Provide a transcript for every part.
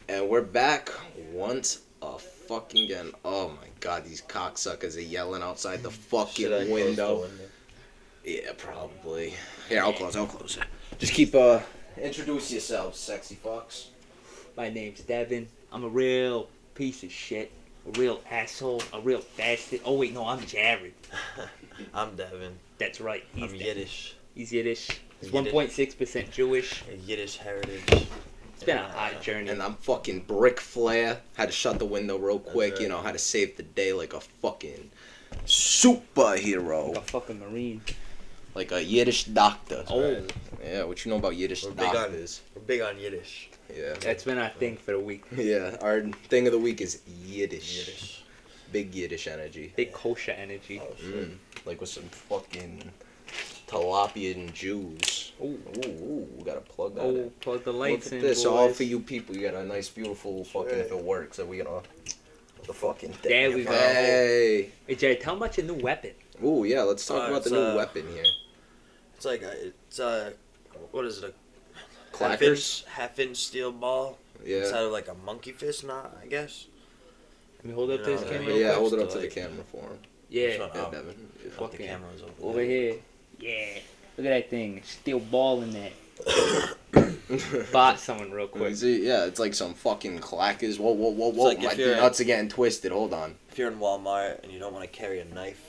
And we're back once fucking again. Oh my god, these cocksuckers are yelling outside the fucking Should I close the window. Yeah, probably. Here, I'll close it. Just keep, introduce yourselves, sexy fucks. My name's Devin. I'm a real piece of shit. A real asshole. A real bastard. Oh, wait, no, I'm Jared. I'm Devin. That's right. I'm Yiddish. He's Yiddish. He's Yiddish. 1.6% Jewish. Yiddish heritage. It's been a hot journey. And I'm fucking Brick Flair. Had to shut the window real quick, right. you know, had to save the day like a fucking superhero. Like a fucking Marine. Like a Yiddish doctor. Oh. Right. Yeah, what you know about Yiddish doctors? We're big on Yiddish. Yeah. That's been our thing for the week. Yeah, our thing of the week is Yiddish. Yiddish. Big Yiddish energy. Big kosher energy. Oh, shit. Like with some fucking tilapian Jews. Ooh, we gotta plug that in. Oh, plug the lights Look at in, this, boys. all for you people. You got a nice, beautiful fucking, Right. if it works, are we gonna, the fucking thing. There we go. Hey. Hey, Jared, tell them about your new weapon. Ooh, yeah, let's talk about the it's, new weapon here. It's like what is it? A Clackers? half-inch steel ball. Yeah. Inside of like a monkey fist knot, I guess. Let me hold up You this know, camera. yeah, real Yeah, quick. hold it up to Like- the camera for him. Yeah. Shut Yeah, up. Devin. Yeah. Fuck the Fucking camera's Over here. Yeah. Look at that thing. Steel ball in there. Bought someone real quick. Yeah, it's like some fucking clackers. Whoa, like my if you're- nuts are getting twisted. Hold on. If you're in Walmart and you don't want to carry a knife,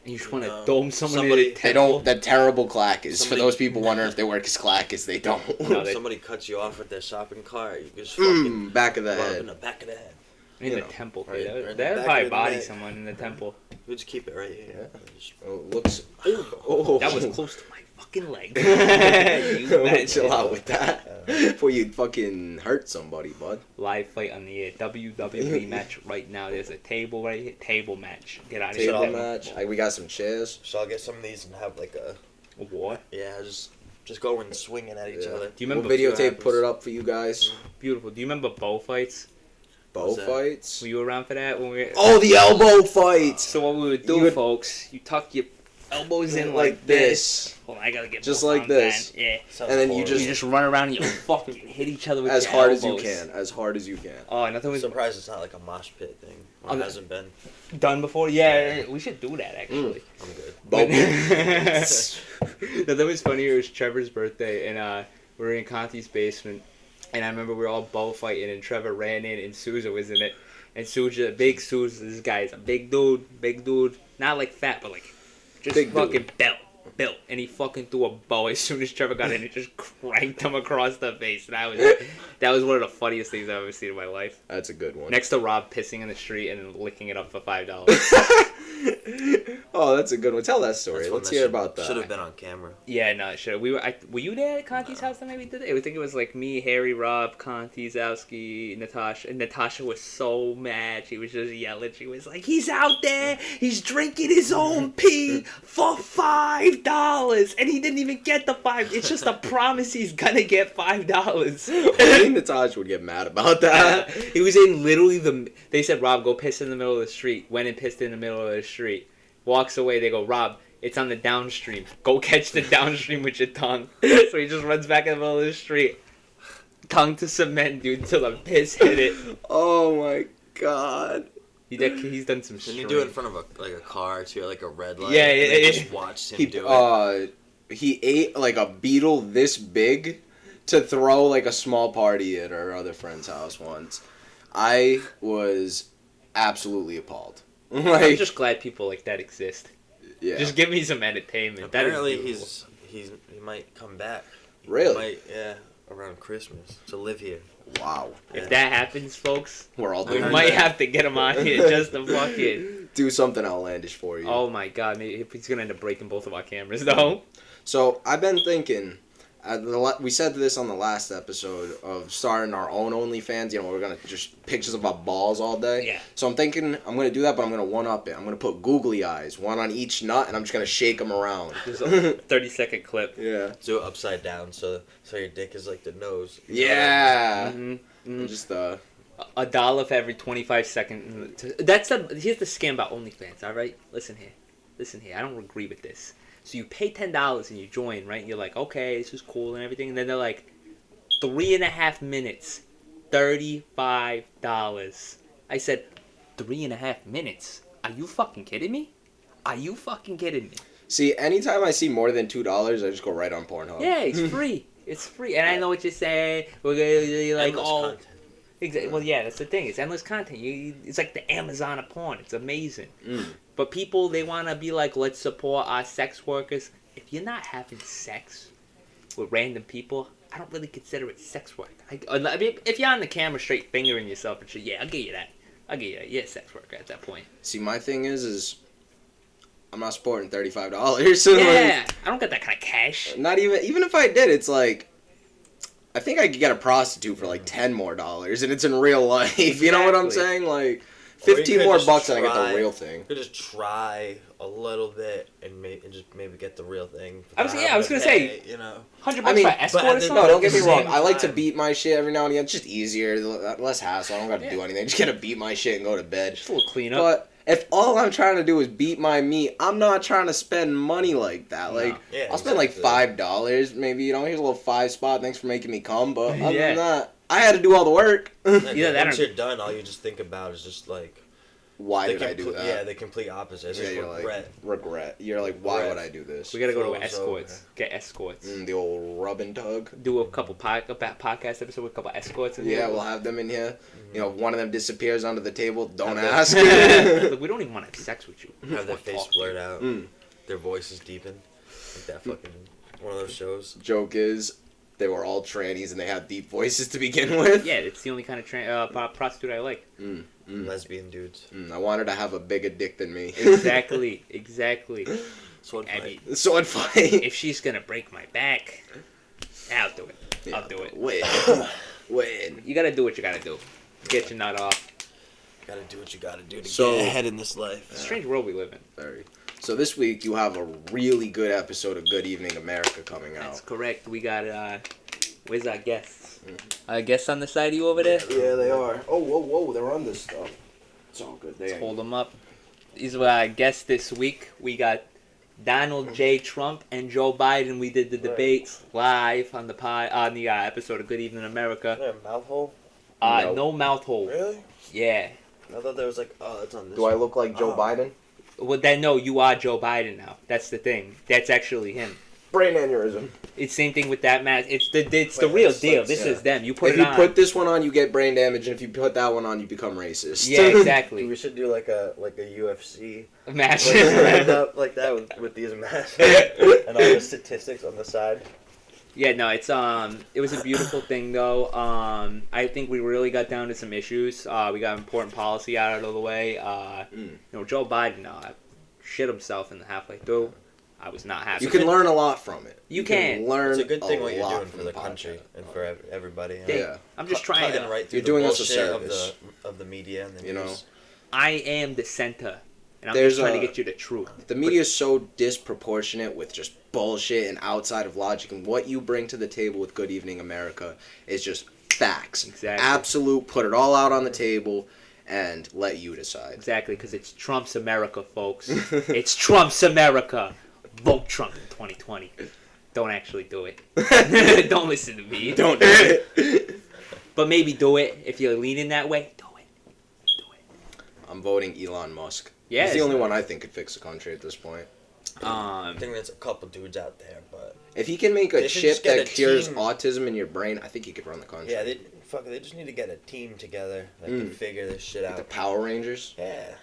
And you just want to No. dome someone Somebody- in the They temple. don't. They're terrible clackers. For Somebody- those people wondering if they work as clackers, they don't. No, they- somebody cuts you off with their shopping cart, you just fucking Back of the rub in head. the back of the head. In you the know, temple, right, dude. right in the They'd back probably of the body neck. someone in the temple. We just keep it right here. Oh, looks. Oh, That was close to my fucking leg. You Chill bastard. out with that. Before you fucking hurt somebody, bud. Live fight on the WWE match right now. There's a table right here. Table match. Get out of Table here. match. We got some chairs. So I'll get some of these and have like a What? just going swinging at each Yeah. other. Do you remember? We'll see what videotape, put happens. it up for you guys. Beautiful. Do you remember bow fights? Bow What's that? fights. Were you around for that when we were? Oh, the elbow fights. So what we would do, You would- folks? You tuck your elbows in Like like this. this. Hold on, I gotta get Just both like arms this. in. Yeah. Sounds And then you horrible. You just run around and you fucking hit each other with As your hard as you elbows. can. As hard as you can. Oh, nothing I'm was surprised it's not like a mosh pit thing. Or I'm- it hasn't been. done before. Yeah, we should do that actually. I'm good. Bow. Nothing was funnier. It was Trevor's birthday, and we were in Conti's basement, and I remember we were all bow fighting, and Trevor ran in, and Souza was in it, and big Souza, this guy is a big dude, not like fat, but like just Big fucking built, and he fucking threw a bow as soon as Trevor got in, and just cranked him across the face, and that was one of the funniest things I've ever seen in my life. That's a good one. Next to Rob pissing in the street and licking it up for $5. Oh, that's a good one. Tell that story. That's one Let's that hear should- about that. Should have been on camera. Yeah, no, sure. Were you there at Conti's house that maybe did it? I think it was like me, Harry, Rob, Conti, Zowski, Natasha. And Natasha was so mad. She was just yelling. She was like, "He's out there. He's drinking his own pee for $5, and he didn't even get the $5. It's just a promise he's gonna get $5." I think Natasha would get mad about that. He was in literally They said, "Rob, go piss in the middle of the street." Went and pissed in the middle of the street. Walks away. They go, "Rob, it's on the downstream. Go catch the downstream with your tongue." So he just runs back in the middle of the street, tongue to cement, dude, until the piss hit it. Oh my god. He's done some. Didn't you do it in front of a car too, like a red light? Yeah, and yeah, they yeah. just watched him do it. He ate like a beetle this big to throw like a small party at our other friend's house once. I was absolutely appalled. I'm Like, just glad people like that exist. yeah. Just give me some entertainment. That is Apparently, beautiful. he might come back. Really? He might, yeah, around Christmas to live here. Wow. If that happens, folks, We're all we doing might that. have to get him on here just to fucking. Do something outlandish for you. Oh my god, maybe if he's gonna end up breaking both of our cameras though. So I've been thinking. We said this on the last episode of starting our own OnlyFans. You know, we're gonna just pictures of our balls all day. Yeah. So I'm thinking I'm gonna do that, but I'm gonna one up it. I'm gonna put googly eyes, one on each nut, and I'm just gonna shake them around. There's a 30-second clip. Yeah. Do it upside down so your dick is like the nose. Yeah. Mm-hmm. Just $1 for every 25 seconds. Here's the scam about OnlyFans. All right, listen here. I don't agree with this. So you pay $10 and you join, right? And you're like, okay, this is cool and everything. And then they're like, 3.5 minutes $35. I said, 3.5 minutes? Are you fucking kidding me? Are you fucking kidding me? See, anytime I see more than $2, I just go right on Pornhub. Yeah, it's free. It's free. And I know what you're saying. We're gonna like Endless all. content. Exactly. Well, yeah, that's the thing. It's endless content. It's like the Amazon of porn. It's amazing. But people, they want to be like, let's support our sex workers. If you're not having sex with random people, I don't really consider it sex work. I mean, if you're on the camera straight fingering yourself and shit, yeah, I'll give you that. You're a sex worker at that point. See, my thing is I'm not supporting $35. So Yeah, I don't got that kind of cash. not even if I did, it's like I think I could get a prostitute for like $10 more, and it's in real life. You know what I'm Exactly. saying? Like Or you 15 could more just bucks and I get try- the real thing. You could just try a little bit and just maybe get the real thing. I was without gonna having to say- pay, you know. $100 I mean, for but escort at or the- something? No, don't get me At the wrong. same I like to time. beat my shit every now and again. It's just easier, less hassle. I don't got to do anything. Just gotta beat my shit and go to bed. Just a little cleanup. But if all I'm trying to do is beat my meat, I'm not trying to spend money like that. No. Like Yeah, I'll spend like exactly. $5, maybe. You know, here's a little 5 spot. Thanks for making me come. But other Yeah. than that, I had to do all the work. Like, Either that once or- you're done, all you just think about is just like Why the did I do that? Yeah, the complete opposite. It's Yeah, just you're regret. like regret. You're like, why Regret. would I do this? We gotta go to Froze escorts. over. Get escorts. The old rub and tug. Do a couple podcast episode with a couple escorts. In Yeah, there. we'll have them in here. You know, if one of them disappears under the table, don't Have ask. Look, we don't even want to have sex with you. We Have just their wanna face talk to you. blurred out, Mm. their voices deepened, like that fucking one of those shows. Joke is, they were all trannies and they had deep voices to begin with. Yeah, it's the only kind of prostitute I like. Lesbian dudes. I wanted to have a bigger dick than me. Exactly. Sword I fight. mean, Sword fight. if she's gonna break my back, I'll do it. Yeah, I'll do it. Win. You gotta do what you gotta do. Get your nut off. Gotta do what you gotta do to So- get ahead in this life. It's a strange world we live in. Very. So this week you have a really good episode of Good Evening America coming That's out. correct. We got where's our guests? Our guests on the side of you over there? Yeah, they are. Oh, whoa, they're on this stuff. It's all good. They Let's hold them up. These were our guests this week. We got Donald J. Trump and Joe Biden. We did the debates live on the episode of Good Evening America. Their mouth hole? No mouth hole. Really? Yeah. I thought there was like, oh, it's on this. Do I look like Joe Oh. Biden? Well, then no, you are Joe Biden now. That's the thing. That's actually him. Brain aneurysm. It's same thing with that mask. It's the Wait, real that's deal. like- This yeah. is them. You put If it you on. put this one on, you get brain damage, and if you put that one on, you become racist. Yeah, exactly. We should do like a UFC Match. like stand up like that with these masks and all the statistics on the side. Yeah, no, it's it was a beautiful thing though. I think we really got down to some issues. We got important policy out of the way. You know, Joe Biden shit himself in the halfway through. I was not happy. You can learn a lot from it. You can. learn. It's a good thing what you're lot doing from for the country podcast. and for everybody. They- Yeah. I'm just trying Cutting to. right through You're the doing us a bullshit service. of the media and the You know? news. I am the center, and I'm There's just trying to a- get you the truth. The media is so disproportionate with just bullshit and outside of logic, and what you bring to the table with Good Evening America is just facts. Exactly. Absolute. Put it all out on the table and let you decide. Exactly, because it's Trump's America, folks. It's Trump's America. Vote Trump in 2020. Don't actually do it. Don't listen to me. Don't do it. But maybe do it if you're leaning that way. Do it. Do it. I'm voting Elon Musk. Yeah, He's the it's only nice. one I think could fix the country at this point. I think there's a couple dudes out there, but If he can make a They should chip just get that a cures team. autism in your brain, I think he could run the country. yeah, they just need to get a team together that can figure this shit Like the out. Power Rangers. Yeah,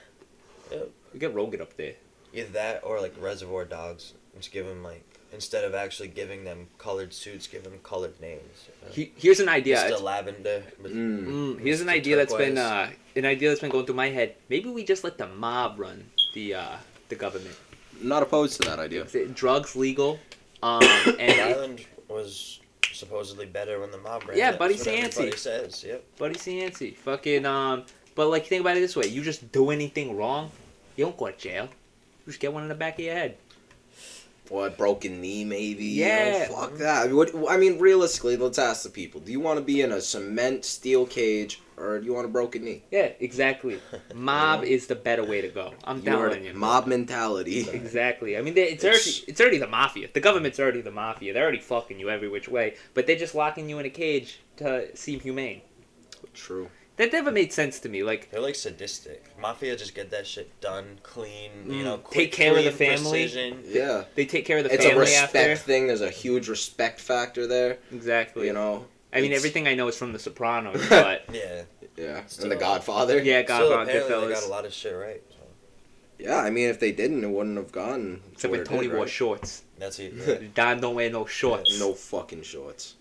We get Rogan up there. either that or like Reservoir Dogs. Just give them like instead of actually giving them colored suits, give them colored names. Here's an idea. Just It's- a lavender. here's an the idea that's been turquoise. going through my head. Maybe we just let the mob run the government. I'm not opposed to that idea. Drugs legal. And Ireland was supposedly better when the mob ran. Yeah, it. Buddy That's what Cianci. everybody says. Yep. Buddy Cianci, fucking But like, think about it this way: you just do anything wrong, you don't go to jail. You just get one in the back of your head. What, broken knee maybe? Yeah. Fuck that. I mean, realistically, let's ask the people. Do you want to be in a cement steel cage or do you want a broken knee? Yeah, exactly. Mob is the better way to go. I'm telling you. Mob mentality. Exactly. I mean, it's already the mafia. The government's already the mafia. They're already fucking you every which way. But they're just locking you in a cage to seem humane. True. That never made sense to me. Like, They're like sadistic. Mafia just get that shit done, clean, take quick, care of the clean, family. precision. Yeah. they take care of the It's a family respect after. thing. There's a huge respect factor there. Exactly. You know. I mean, It's- everything I know is from The Sopranos, but Yeah. Yeah. Still- And The Godfather. yeah, Still, God, apparently they got Goodfellas. a lot of shit right. So. Yeah. I mean, if they didn't, it wouldn't have gone. to Except where when it Tony did, wore right? shorts. That's it. Yeah. Don don't wear no shorts. No fucking shorts.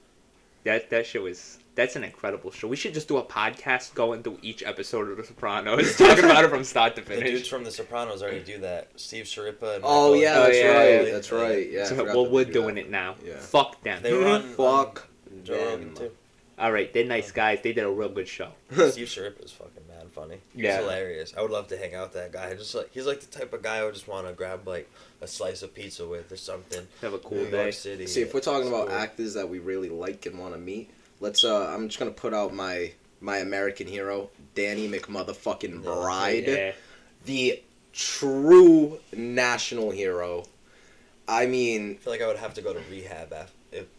That shit was. That's an incredible show. We should just do a podcast going through each episode of The Sopranos, talking about it from start to The dudes finish. from The Sopranos already do that. Steve Sharippa and Oh Michael yeah, Oh, that's yeah, right. yeah. That's right. Yeah. I So, forgot well, that we're they do doing that. it now. Yeah. Fuck them. They were on Fuck Joe Rogan them. too. All right, they're nice guys. They did a real good show. Steve Sharippa is fucking mad funny. He's Yeah. hilarious. I would love to hang out with that guy. Just like he's like the type of guy I would just want to grab like a slice of pizza with or something. Have a cool New day. York City. See, if we're talking It's about cool. actors that we really like and want to meet, let's. I'm just gonna put out my American hero, Danny McMotherfucking Bride, Yeah. the true national hero. I mean, I feel like I would have to go to rehab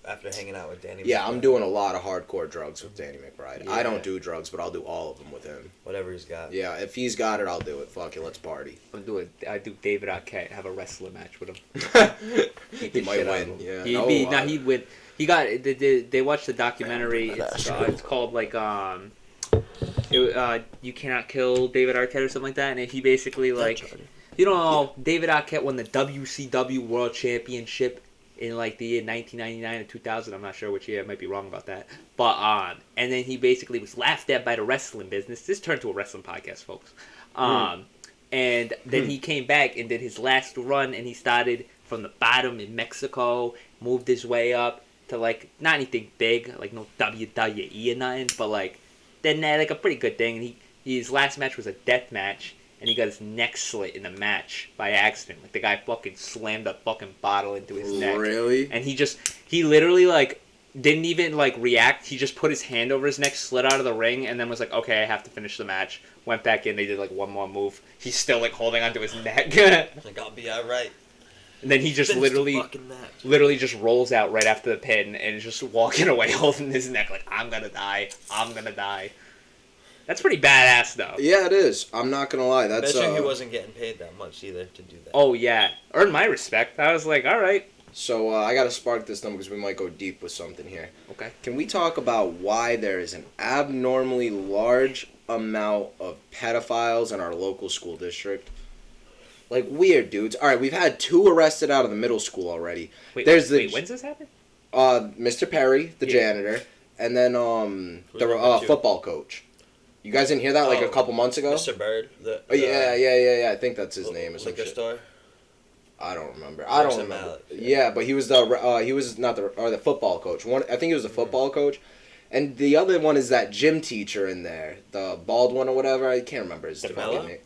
after hanging out with Danny. yeah, McBride. I'm doing a lot of hardcore drugs with Danny McBride. I Yeah. don't do drugs, but I'll do all of them with him. whatever he's got. Yeah, if he's got it, I'll do it. Fuck it, let's party. I do David Arquette, have a wrestling match with him. He might win. Yeah. He'd win. He got. They watched the documentary. It's called like You Cannot Kill David Arquette or something like that, and he basically like, you don't know, David Arquette won the WCW World Championship in like the year 1999 or 2000. I'm not sure which year. I might be wrong about that. But and then he basically was laughed at by the wrestling business. This turned to a wrestling podcast, folks. And then he came back and did his last run, and he started from the bottom in Mexico, moved his way up to like not anything big, like no WWE or nothing, but like then like a pretty good thing. And his last match was a death match, and he got his neck slit in the match by accident. Like the guy fucking slammed a fucking bottle into his neck. Really? And he literally like didn't even like react. He just put his hand over his neck, slid out of the ring, and then was like, okay, I have to finish the match. Went back in, they did like one more move. He's still like holding onto his neck. Like I'll be alright. And then he just Finish the fucking match. literally just rolls out right after the pin and is just walking away holding his neck like, I'm gonna die. That's pretty badass though. Yeah, it is. I'm not gonna lie. That's Bet you he wasn't getting paid that much either to do that. Oh yeah. Earned my respect. I was like, alright. So I gotta spark this number because we might go deep with something here. Okay. Can we talk about why there is an abnormally large amount of pedophiles in our local school district? Like weird dudes. All right, we've had 2 arrested out of the middle school already. Wait, There's when's this happen? Mr. Perry, the Yeah. janitor, and then Who's the number 2? football coach. You guys didn't hear that like a Oh, couple months ago? Mr. Bird. Oh, yeah. I think that's his name or some Liquor shit. store. I don't remember. Works at Malik. Yeah, but he was the football coach. I think he was the football coach, and the other one is that gym teacher in there, the bald one or whatever. I can't remember his DeMello? fucking name.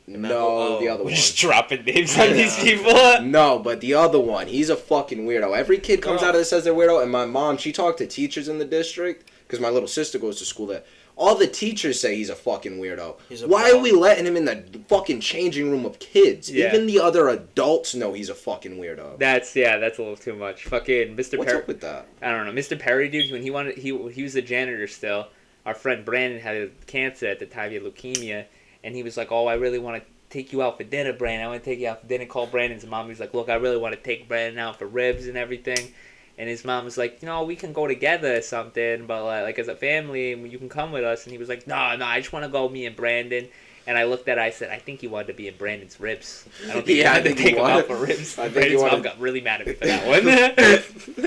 No, Oh. the other We're one. just dropping names on Yeah. these people. No, but the other one. He's a fucking weirdo. Every kid comes Oh. out of this says they're weirdo, and my mom, she talked to teachers in the district because my little sister goes to school there. All the teachers say he's a fucking weirdo. He's a Why are bum. we letting him in the fucking changing room of kids? Yeah. Even the other adults know he's a fucking weirdo. That's a little too much. Fucking Mr. What's Perry. up with that? I don't know. Mr. Perry, dude, when he was the janitor still. Our friend Brandon had cancer at the time. He had leukemia, and he was like, "Oh, I really want to take you out for dinner, Brandon. I want to take you out for dinner." Call Brandon's mom. He's like, "Look, I really want to take Brandon out for ribs and everything." And his mom was like, we can go together or something, but like as a family, you can come with us. And he was like, no, I just want to go, me and Brandon. And I looked at it, I said, I think he wanted to be in Brandon's ribs. I don't think he Yeah, I wanted to think he take him wanted- out for ribs. I think he Brandon's mom wanted- got really mad at me for that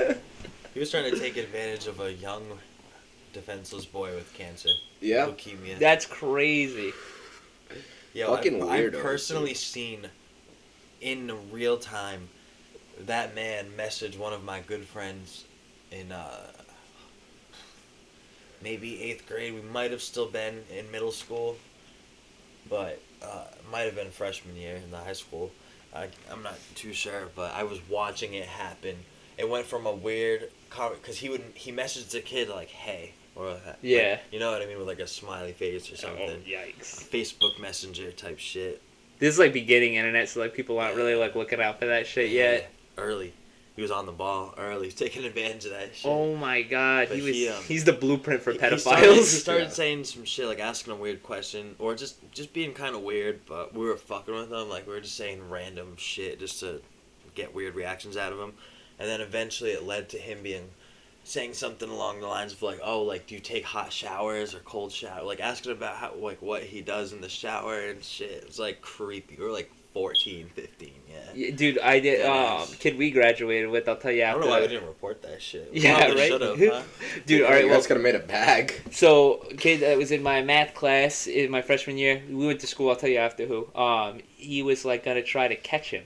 one. He was trying to take advantage of a young, defenseless boy with cancer. Yeah. Leukemia. That's crazy. Yeah, Fucking I've weirdos, personally dude. seen in real time that man message one of my good friends in maybe 8th grade. We might have still been in middle school, but might have been freshman year in the high school. I'm not too sure, but I was watching it happen. It went from a weird because he messaged the kid like, "Hey," or Yeah. like, you know what I mean, with like a smiley face or something. Oh, yikes. Facebook Messenger type shit. This is like beginning internet, so like people aren't really like looking out for that shit yet. Early. he was on the ball early, he's taking advantage of that shit. Oh my god, But he's the blueprint for He pedophiles. started Yeah. saying some shit, like asking a weird question, or just being kind of weird. But we were fucking with him, like we were just saying random shit just to get weird reactions out of him. And then eventually it led to him saying something along the lines of like, oh, like do you take hot showers or cold shower? Like asking about how like what he does in the shower and shit. It was like creepy. We were like 14, 15, yeah. Yeah, dude, I did. Deadass. Kid we graduated with, I'll tell you I after. don't know why we didn't report that shit. We Yeah, probably right? should've, huh? Dude, all right, You well, guys could have made a bag. so kid that was in my math class in my freshman year, we went to school. I'll tell you after who. He was like gonna try to catch him.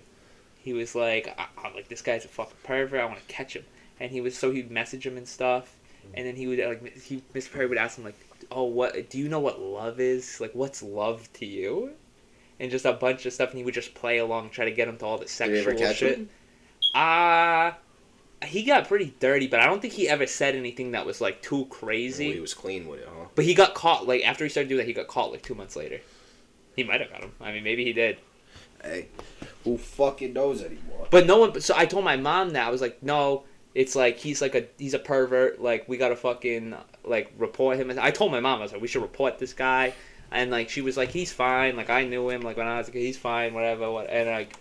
He was like, like this guy's a fucking pervert. I want to catch him. And he'd message him and stuff. And then he would Mr. Perry would ask him like, oh, what do you know what love is? Like, what's love to you? And just a bunch of stuff, and he would just play along, try to get him to all the Did sexual you ever catch shit. him? He got pretty dirty, but I don't think he ever said anything that was like too crazy. Well, he was clean with it, huh? But he got caught, like, after he started doing that, he got caught, like, 2 months later. He might have got him. I mean, maybe he did. Hey, who fucking knows anymore? But no one, so I told my mom that. I was like, no, it's like, he's a pervert. Like, we gotta fucking, like, report him. And I told my mom, I was like, we should report this guy. And, like, she was like, he's fine. Like, I knew him, like, when I was a kid, he's fine, whatever. And, like,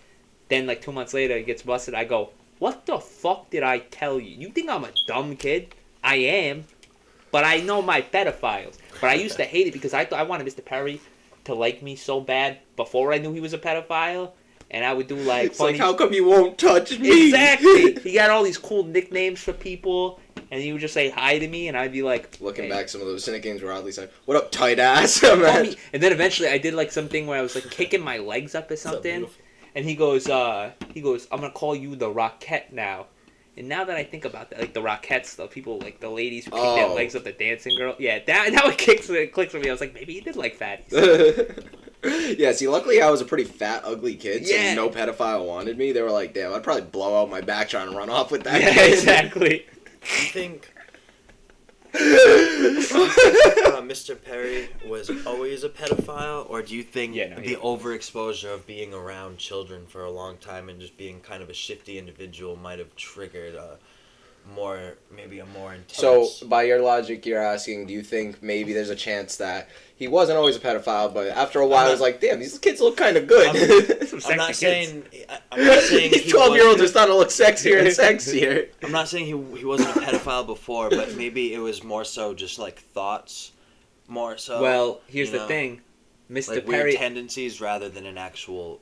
then, like, 2 months later, he gets busted. I go, what the fuck did I tell you? You think I'm a dumb kid? I am. But I know my pedophiles. But I used to hate it because I thought I wanted Mr. Perry to like me so bad before I knew he was a pedophile. And I would do, like, It's funny... like, how come you won't touch me? Exactly. He got all these cool nicknames for people, and he would just say hi to me, and I'd be like... Looking hey. back, some of those nicknames were oddly like, "What up, tight ass?" Call Man. me- And then eventually I did, like, something where I was, like, kicking my legs up or So something. beautiful. And he goes, I'm gonna call you the Rockette now. And now that I think about that, like, the Rockettes, the people, like, the ladies who kick their Oh. legs up, the dancing girl. Yeah, that what clicks with me. I was like, maybe he did like fatties. Yeah, see, luckily I was a pretty fat, ugly kid, so Yeah. no pedophile wanted me. They were like, damn, I'd probably blow out my back trying to run off with that Yeah, kid. exactly. You think Mr. Perry was always a pedophile, or do you think Yeah, no, the overexposure of being around children for a long time and just being kind of a shifty individual might have triggered a more intense... So, by your logic, you're asking, do you think maybe there's a chance that he wasn't always a pedophile, but after a while, I was like, damn, these kids look kind of good. Some I'm not sexy kids. saying I'm not saying These he 12-year-olds are wasn't- starting to look sexier and sexier. I'm not saying he wasn't a pedophile before, but maybe it was more so just like thoughts, more so. Well, here's you the know, thing. Mr. like Perry... weird tendencies rather than an actual.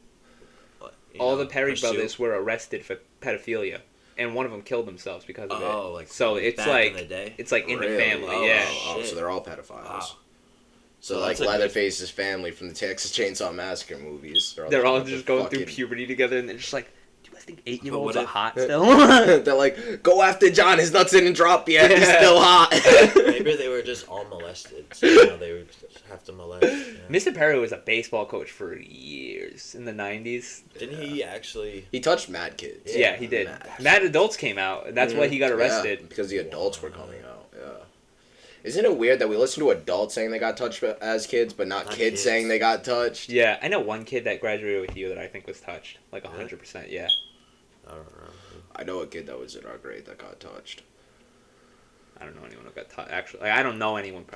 all the Perry pursuit. brothers were arrested for pedophilia, and one of them killed themselves because of Oh, it. like so it's back like in the day? it's like in the Really? family, Oh, yeah. Oh, Shit. so they're all pedophiles. Wow. So, So like that's a good- Leatherface's family from the Texas Chainsaw Massacre movies. They're all a bunch just of going through fucking- puberty together, and they're just like, do you guys think 8-year-olds But are what if- hot still? They're like, go after John. His nuts didn't drop yet. He's Yeah. still hot. Maybe they were just all molested, so now they would just have to molest. Yeah. Mr. Perry was a baseball coach for years in the 90s. Didn't he actually? He touched mad kids. Yeah, he did. Mad. Mad Adults came out, and that's why he got Yeah, arrested. because the adults were coming out. Yeah. Isn't it weird that we listen to adults saying they got touched as kids, but not Not kids kids. saying they got touched? Yeah, I know one kid that graduated with you that I think was touched. Like 100%, yeah. I don't know. I know a kid that was in our grade that got touched. I don't know anyone who got touched. Actually, like, I don't know anyone.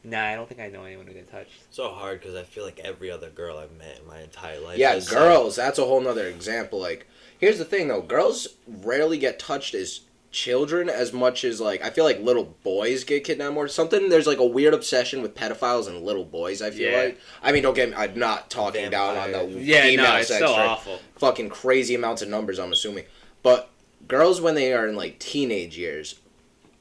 Nah, I don't think I know anyone who got touched. So hard because I feel like every other girl I've met in my entire life. Yeah, has girls. That's a whole nother example. Like, here's the thing though: girls rarely get touched as children as much as like I feel like little boys get kidnapped more. Something there's like a weird obsession with pedophiles and little boys. I feel Yeah. like. I mean, don't get me. I'm not talking down on the Vampires. Yeah, female no, it's sex so trade. awful. Fucking crazy amounts of numbers. I'm assuming, but girls when they are in like teenage years.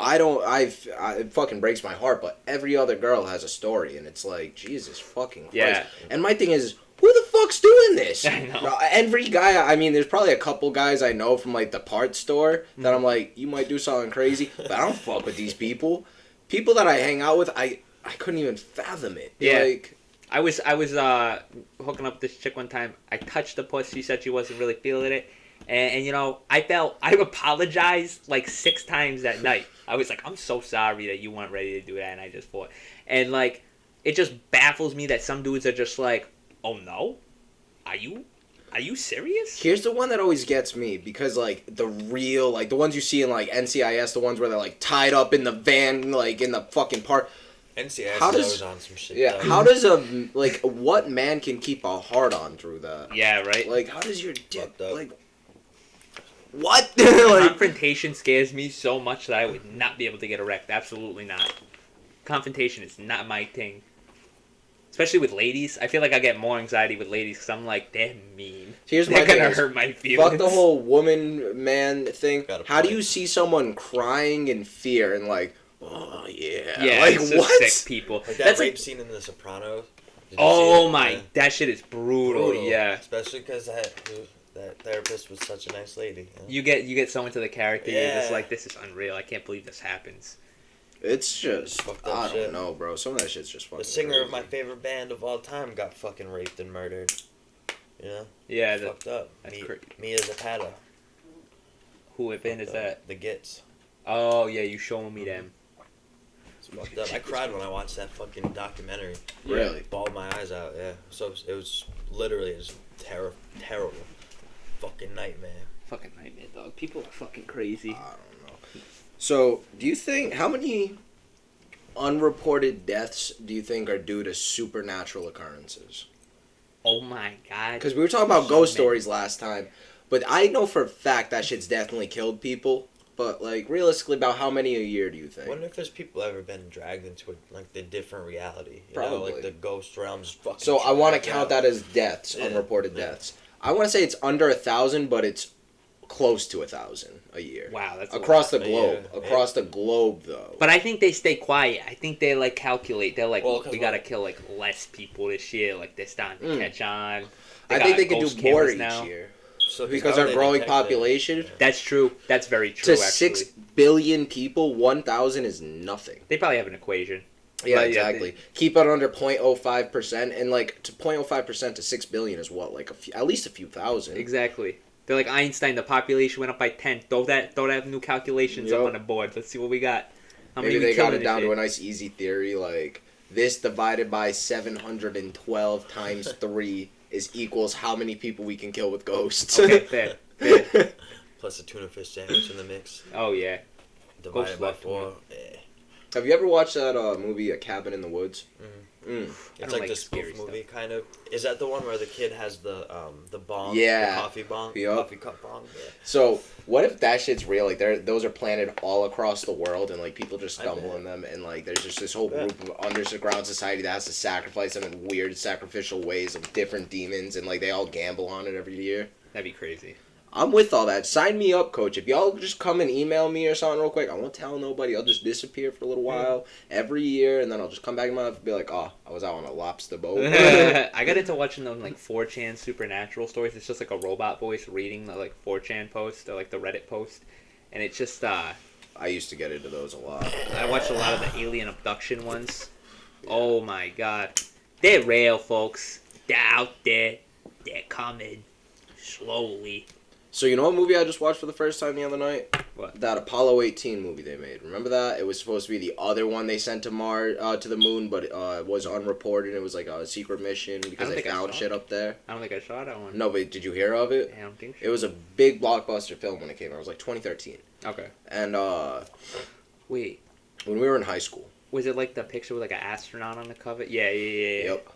It fucking breaks my heart, but every other girl has a story, and it's like, Jesus fucking Christ. Yeah. And my thing is, who the fuck's doing this? I know. No, every guy, I mean, there's probably a couple guys I know from, like, the parts store that I'm like, you might do something crazy, but I don't fuck with these people. People that I hang out with, I couldn't even fathom it. Yeah. Like, I was hooking up with this chick one time. I touched the puss. She said she wasn't really feeling it. And you know, I apologized like 6 times that night. I was like, I'm so sorry that you weren't ready to do that, and I just fought. And like, it just baffles me that some dudes are just like, oh no, are you? Are you serious? Here's the one that always gets me because like the real like the ones you see in like NCIS, the ones where they're like tied up in the van like in the fucking park. NCIS How is does- always on some shit. Yeah, though. how does a like what man can keep a heart on through that? Yeah, right. Like how does your dick Fucked up. like what? like Confrontation scares me so much that I would not be able to get erect. Absolutely not. Confrontation is not my thing. Especially with ladies. I feel like I get more anxiety with ladies because I'm like, they're mean. here's They're my thing gonna is, hurt my feelings. fuck the whole woman man thing. Got a How do point. you see someone crying in fear and like, oh yeah, Yeah, like it's just what? sick people. Like that That's rape like, scene in The Sopranos. Did you see oh it? my, Yeah. that shit is brutal. Yeah. Especially because that therapist was such a nice lady. You get so into the character, you're just Yeah. like, this is unreal. I can't believe this happens. It's just Fucked up I don't shit. know, bro. Some of that shit's just fucking. The singer of my crazy. favorite band of all time got fucking raped and murdered. You know? Yeah, Fucked up. that's Me, crazy. Mia Zapata. who band is that? The Gits. Oh yeah, you showing me them. It's fucked up. I cried when I watched that fucking documentary. Really? Bawled my eyes out, yeah. So it was literally just terrible. Fucking nightmare. Fucking nightmare, dog. People are fucking crazy. I don't know. So, do you think how many unreported deaths do you think are due to supernatural occurrences? Oh my god. Because we were talking about So ghost many. stories last time, but I know for a fact that shit's definitely killed people. But like realistically, about how many a year do you I think? wonder if there's people ever been dragged into like the different reality. You know, Probably. like the ghost realms. Fucking. So I want to dragged count out. that as deaths, Yeah, unreported yeah. deaths. I want to say it's under 1,000, but it's close to 1,000 a year. Wow, that's Across a the lot. globe. Yeah. Across the globe, though. But I think they stay quiet. I think they like calculate. They're like, Well, 'cause we gotta kill like less people this year. Like they're starting to Mm. catch on. I think they got could ghost do more cameras each now. year. So Because how our do they growing detect it? population. That's true. That's very To true. Actually, 6 billion people, 1,000 is nothing. they probably have an equation. Yeah, But, exactly. Keep it under 0.05%, and like to 0.05% to 6 billion is what, like at least a few thousand. Exactly. They're like Einstein. The population went up by 10. Throw that new calculations up Yup. on the board. Let's see what we got. How Maybe many we they got killing it this down to year? a nice easy theory, like this divided by 712 times 3 is equals how many people we can kill with ghosts. Okay, fair. fair. Plus a tuna fish sandwich in the mix. Oh yeah. Divided by love 4. Yeah. Have you ever watched that movie, A Cabin in the Woods? Mhm. Mm. I It's don't like the scary spoof movie, kind of. Is that the one where the kid has the bong? Yeah. The coffee bong? Yup. Coffee cup bong? Yeah. So, what if that shit's real? Like, those are planted all across the world, and like people just I stumble bet. in them, and like there's just this whole Yeah. group of underground society that has to sacrifice them in weird sacrificial ways of different demons, and like they all gamble on it every year. That'd be crazy. I'm with all that. Sign me up, coach. If y'all just come and email me or something real quick, I won't tell nobody. I'll just disappear for a little while every year, and then I'll just come back in my life and be like, oh, I was out on a lobster boat. I got into watching them like 4chan supernatural stories. It's just like a robot voice reading the like 4chan post or like the Reddit post, and it's just I used to get into those a lot. I watched a lot of the alien abduction ones. Oh my god, they're real, folks. They're out there. They're coming slowly. So you know what movie I just watched for the first time the other night? What? That Apollo 18 movie they made. Remember that? It was supposed to be the other one they sent to to the moon, but it was unreported. It was like a secret mission because don't they think I found saw shit it. up there. I don't think I saw that one. No, but did you hear of it? I don't think so. It was a big blockbuster film when it came out. It was like 2013. Okay. And Wait, when we were in high school. was it like the picture with like an astronaut on the cover? Yeah. Yep.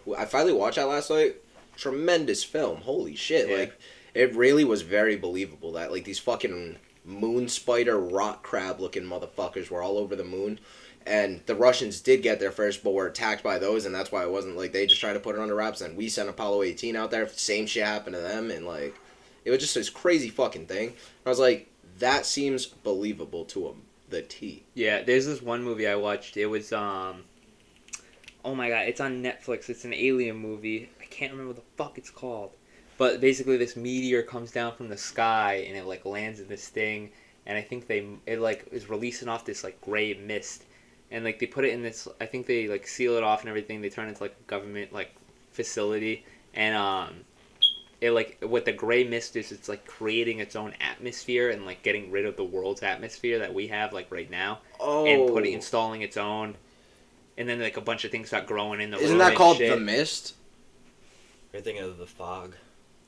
Well, I finally watched that last night. Tremendous film. Holy shit. Yeah. Like, it really was very believable that, like, these fucking moon spider rock crab looking motherfuckers were all over the moon. And the Russians did get there first, but were attacked by those, and that's why it wasn't, like, they just tried to put it under wraps, and we sent Apollo 18 out there. Same shit happened to them, and, like, it was just this crazy fucking thing. I was like, that seems believable to the T. Yeah, there's this one movie I watched. It was oh my god, it's on Netflix. It's an alien movie. I can't remember what the fuck it's called. But basically this meteor comes down from the sky and it like lands in this thing, and I think it like is releasing off this like gray mist, and like they put it in this, I think they like seal it off and everything. They turn it into like a government like facility, and it like what the gray mist is, it's like creating its own atmosphere and like getting rid of the world's atmosphere that we have like right now, Oh. and installing its own, and then like a bunch of things start growing in the Isn't room that and called shit. The Mist? You're thinking of The Fog.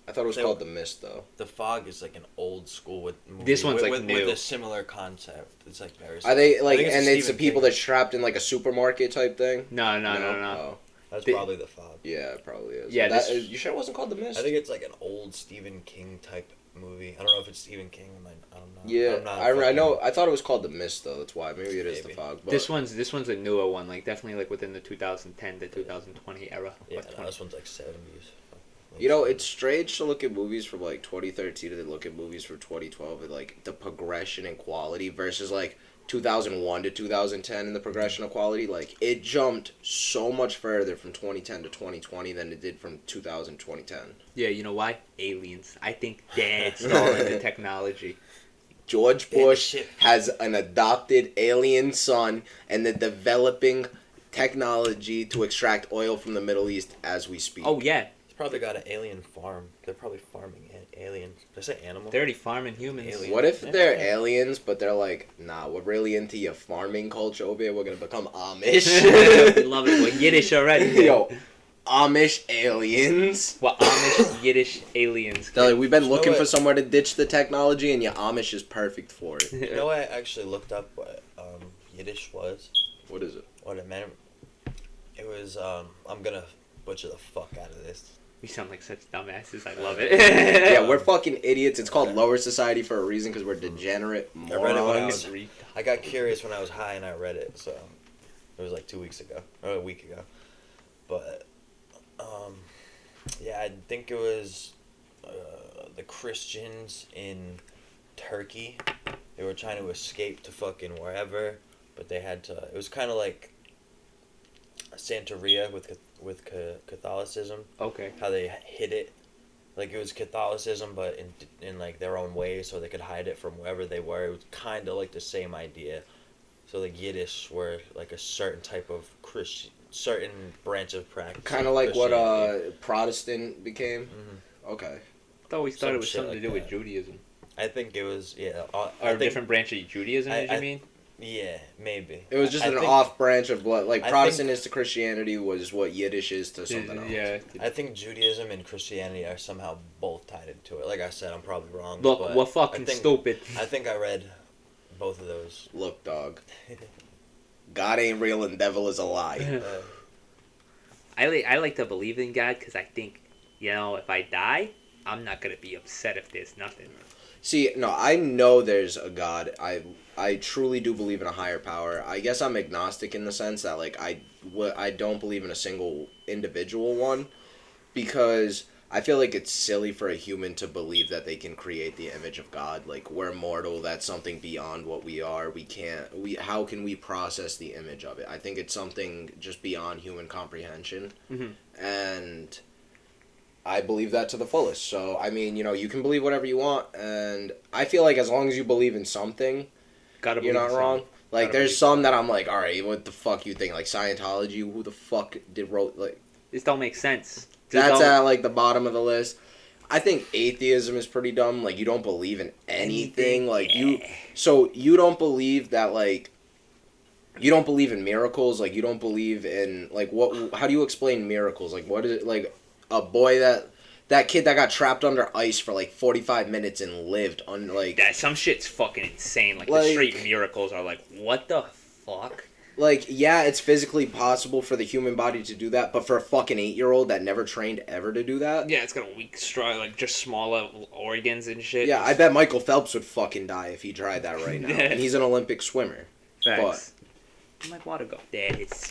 I thought it was So- called The Mist though. The Fog is like an old school with movie This one's, like, with new. a similar concept. It's like very. Are they similar. I like? think And a it's the Stephen people King. that's trapped in like a supermarket type thing. No. Oh, That's they- probably The Fog. yeah, it probably is. Yeah, that, this- you sure it wasn't called The Mist? I think it's like an old Stephen King type movie. I don't know if it's Stephen King. I don't know. Yeah, I'm not I fucking- know. I thought it was called The Mist though. That's why. Maybe it is The Maybe. Fog. But This one's a newer one, like definitely like within the 2010 to 2020 era. Yeah, Or no, 20. this one's like 70s. you know, it's strange to look at movies from like 2013 and then look at movies from 2012 and like the progression in quality versus like 2001 to 2010 and the progression of quality. Like it jumped so much further from 2010 to 2020 than it did from 2000 to 2010. Yeah, you know why? Aliens. I think that's stalling the technology. George Damn Bush shit. has an adopted alien son, and they're developing technology to extract oil from the Middle East as we speak. Oh yeah, It's probably got an alien farm. They're probably farming aliens. Did I say animal? they're already farming humans. Alien. What if they're Yeah. aliens, but they're like, nah, we're really into your farming culture over here. We're gonna become Amish. Love it. We're Yiddish already. Yo, Amish aliens. Well, Amish Yiddish aliens. They're like, we've been You know looking for what? somewhere to ditch the technology, and your Amish is perfect for it. You know, I actually looked up what Yiddish was. What is it? What it meant. It was I'm gonna butcher the fuck out of this. We sound like such dumbasses. I love it. Yeah, we're fucking idiots. It's called Okay. lower society for a reason because we're degenerate I read it when I morons. was- I got curious when I was high and I read it, so it was like 2 weeks ago or a week ago. But yeah, I think it was the Christians in Turkey. They were trying to escape to fucking wherever, but they had to. It was kind of like Santeria with Catholicism. Okay. How they hid it, like it was Catholicism, but in like their own way, so they could hide it from wherever they were. It was kind of like the same idea. So like Yiddish were like a certain type of Christian, certain branch of practice. Kind of like what Christianity. Protestant became. Mhm. Okay. I thought we thought Some it was shit something to like do with that. Judaism. I think it was Or I a think, different branch of Judaism, I- did you I- mean? Yeah, maybe. It was just I an think- off branch of blood. Like I Protestant is to Christianity was what Yiddish is to something else. Yeah. I think Judaism and Christianity are somehow both tied into it. Like I said, I'm probably wrong. Look, but we're fucking I think, stupid. I think I read both of those. Look, dog. God ain't real and devil is a lie. Uh, I like to believe in God because I think, you know, if I die, I'm not gonna be upset if there's nothing. See, no, I know there's a God. I truly do believe in a higher power. I guess I'm agnostic in the sense that like I don't believe in a single individual one because I feel like it's silly for a human to believe that they can create the image of God. Like we're mortal, that's something beyond what we are. How can we process the image of it? I think it's something just beyond human comprehension. Mhm. And I believe that to the fullest. So, I mean, you know, you can believe whatever you want, and I feel like as long as you believe in something, Gotta you're believe not in wrong. something. Like, Gotta there's believe some that I'm like, all right, what the fuck you think? Like, Scientology, who the fuck wrote, like, This don't make sense. This that's don't- at, like, the bottom of the list. I think atheism is pretty dumb. Like, you don't believe in anything. Like, so you don't believe that, like, you don't believe in miracles. Like, you don't believe in, like, how do you explain miracles? Like, what is it, like, a boy that kid that got trapped under ice for like 45 minutes and lived on like That some shit's fucking insane. Like, the Like- straight miracles are like, what the fuck? like yeah, it's physically possible for the human body to do that, but for a fucking 8-year-old that never trained ever to do that. Yeah, it's got a weak straw, like just smaller organs and shit. Yeah, I bet Michael Phelps would fucking die if he tried that right now. And he's an Olympic swimmer. Facts. I'm like, water go. That is.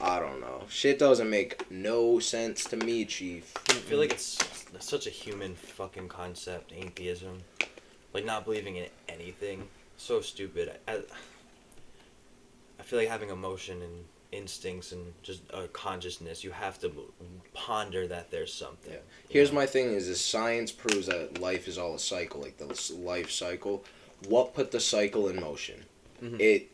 I don't know. Shit doesn't make no sense to me, Chief. I feel like it's such a human fucking concept, atheism. Like not believing in anything. So stupid. I feel like having emotion and instincts and just a consciousness, you have to ponder that there's something. Yeah. you Here's know? my thing is science proves that life is all a cycle, like the life cycle. What put the cycle in motion? Mhm.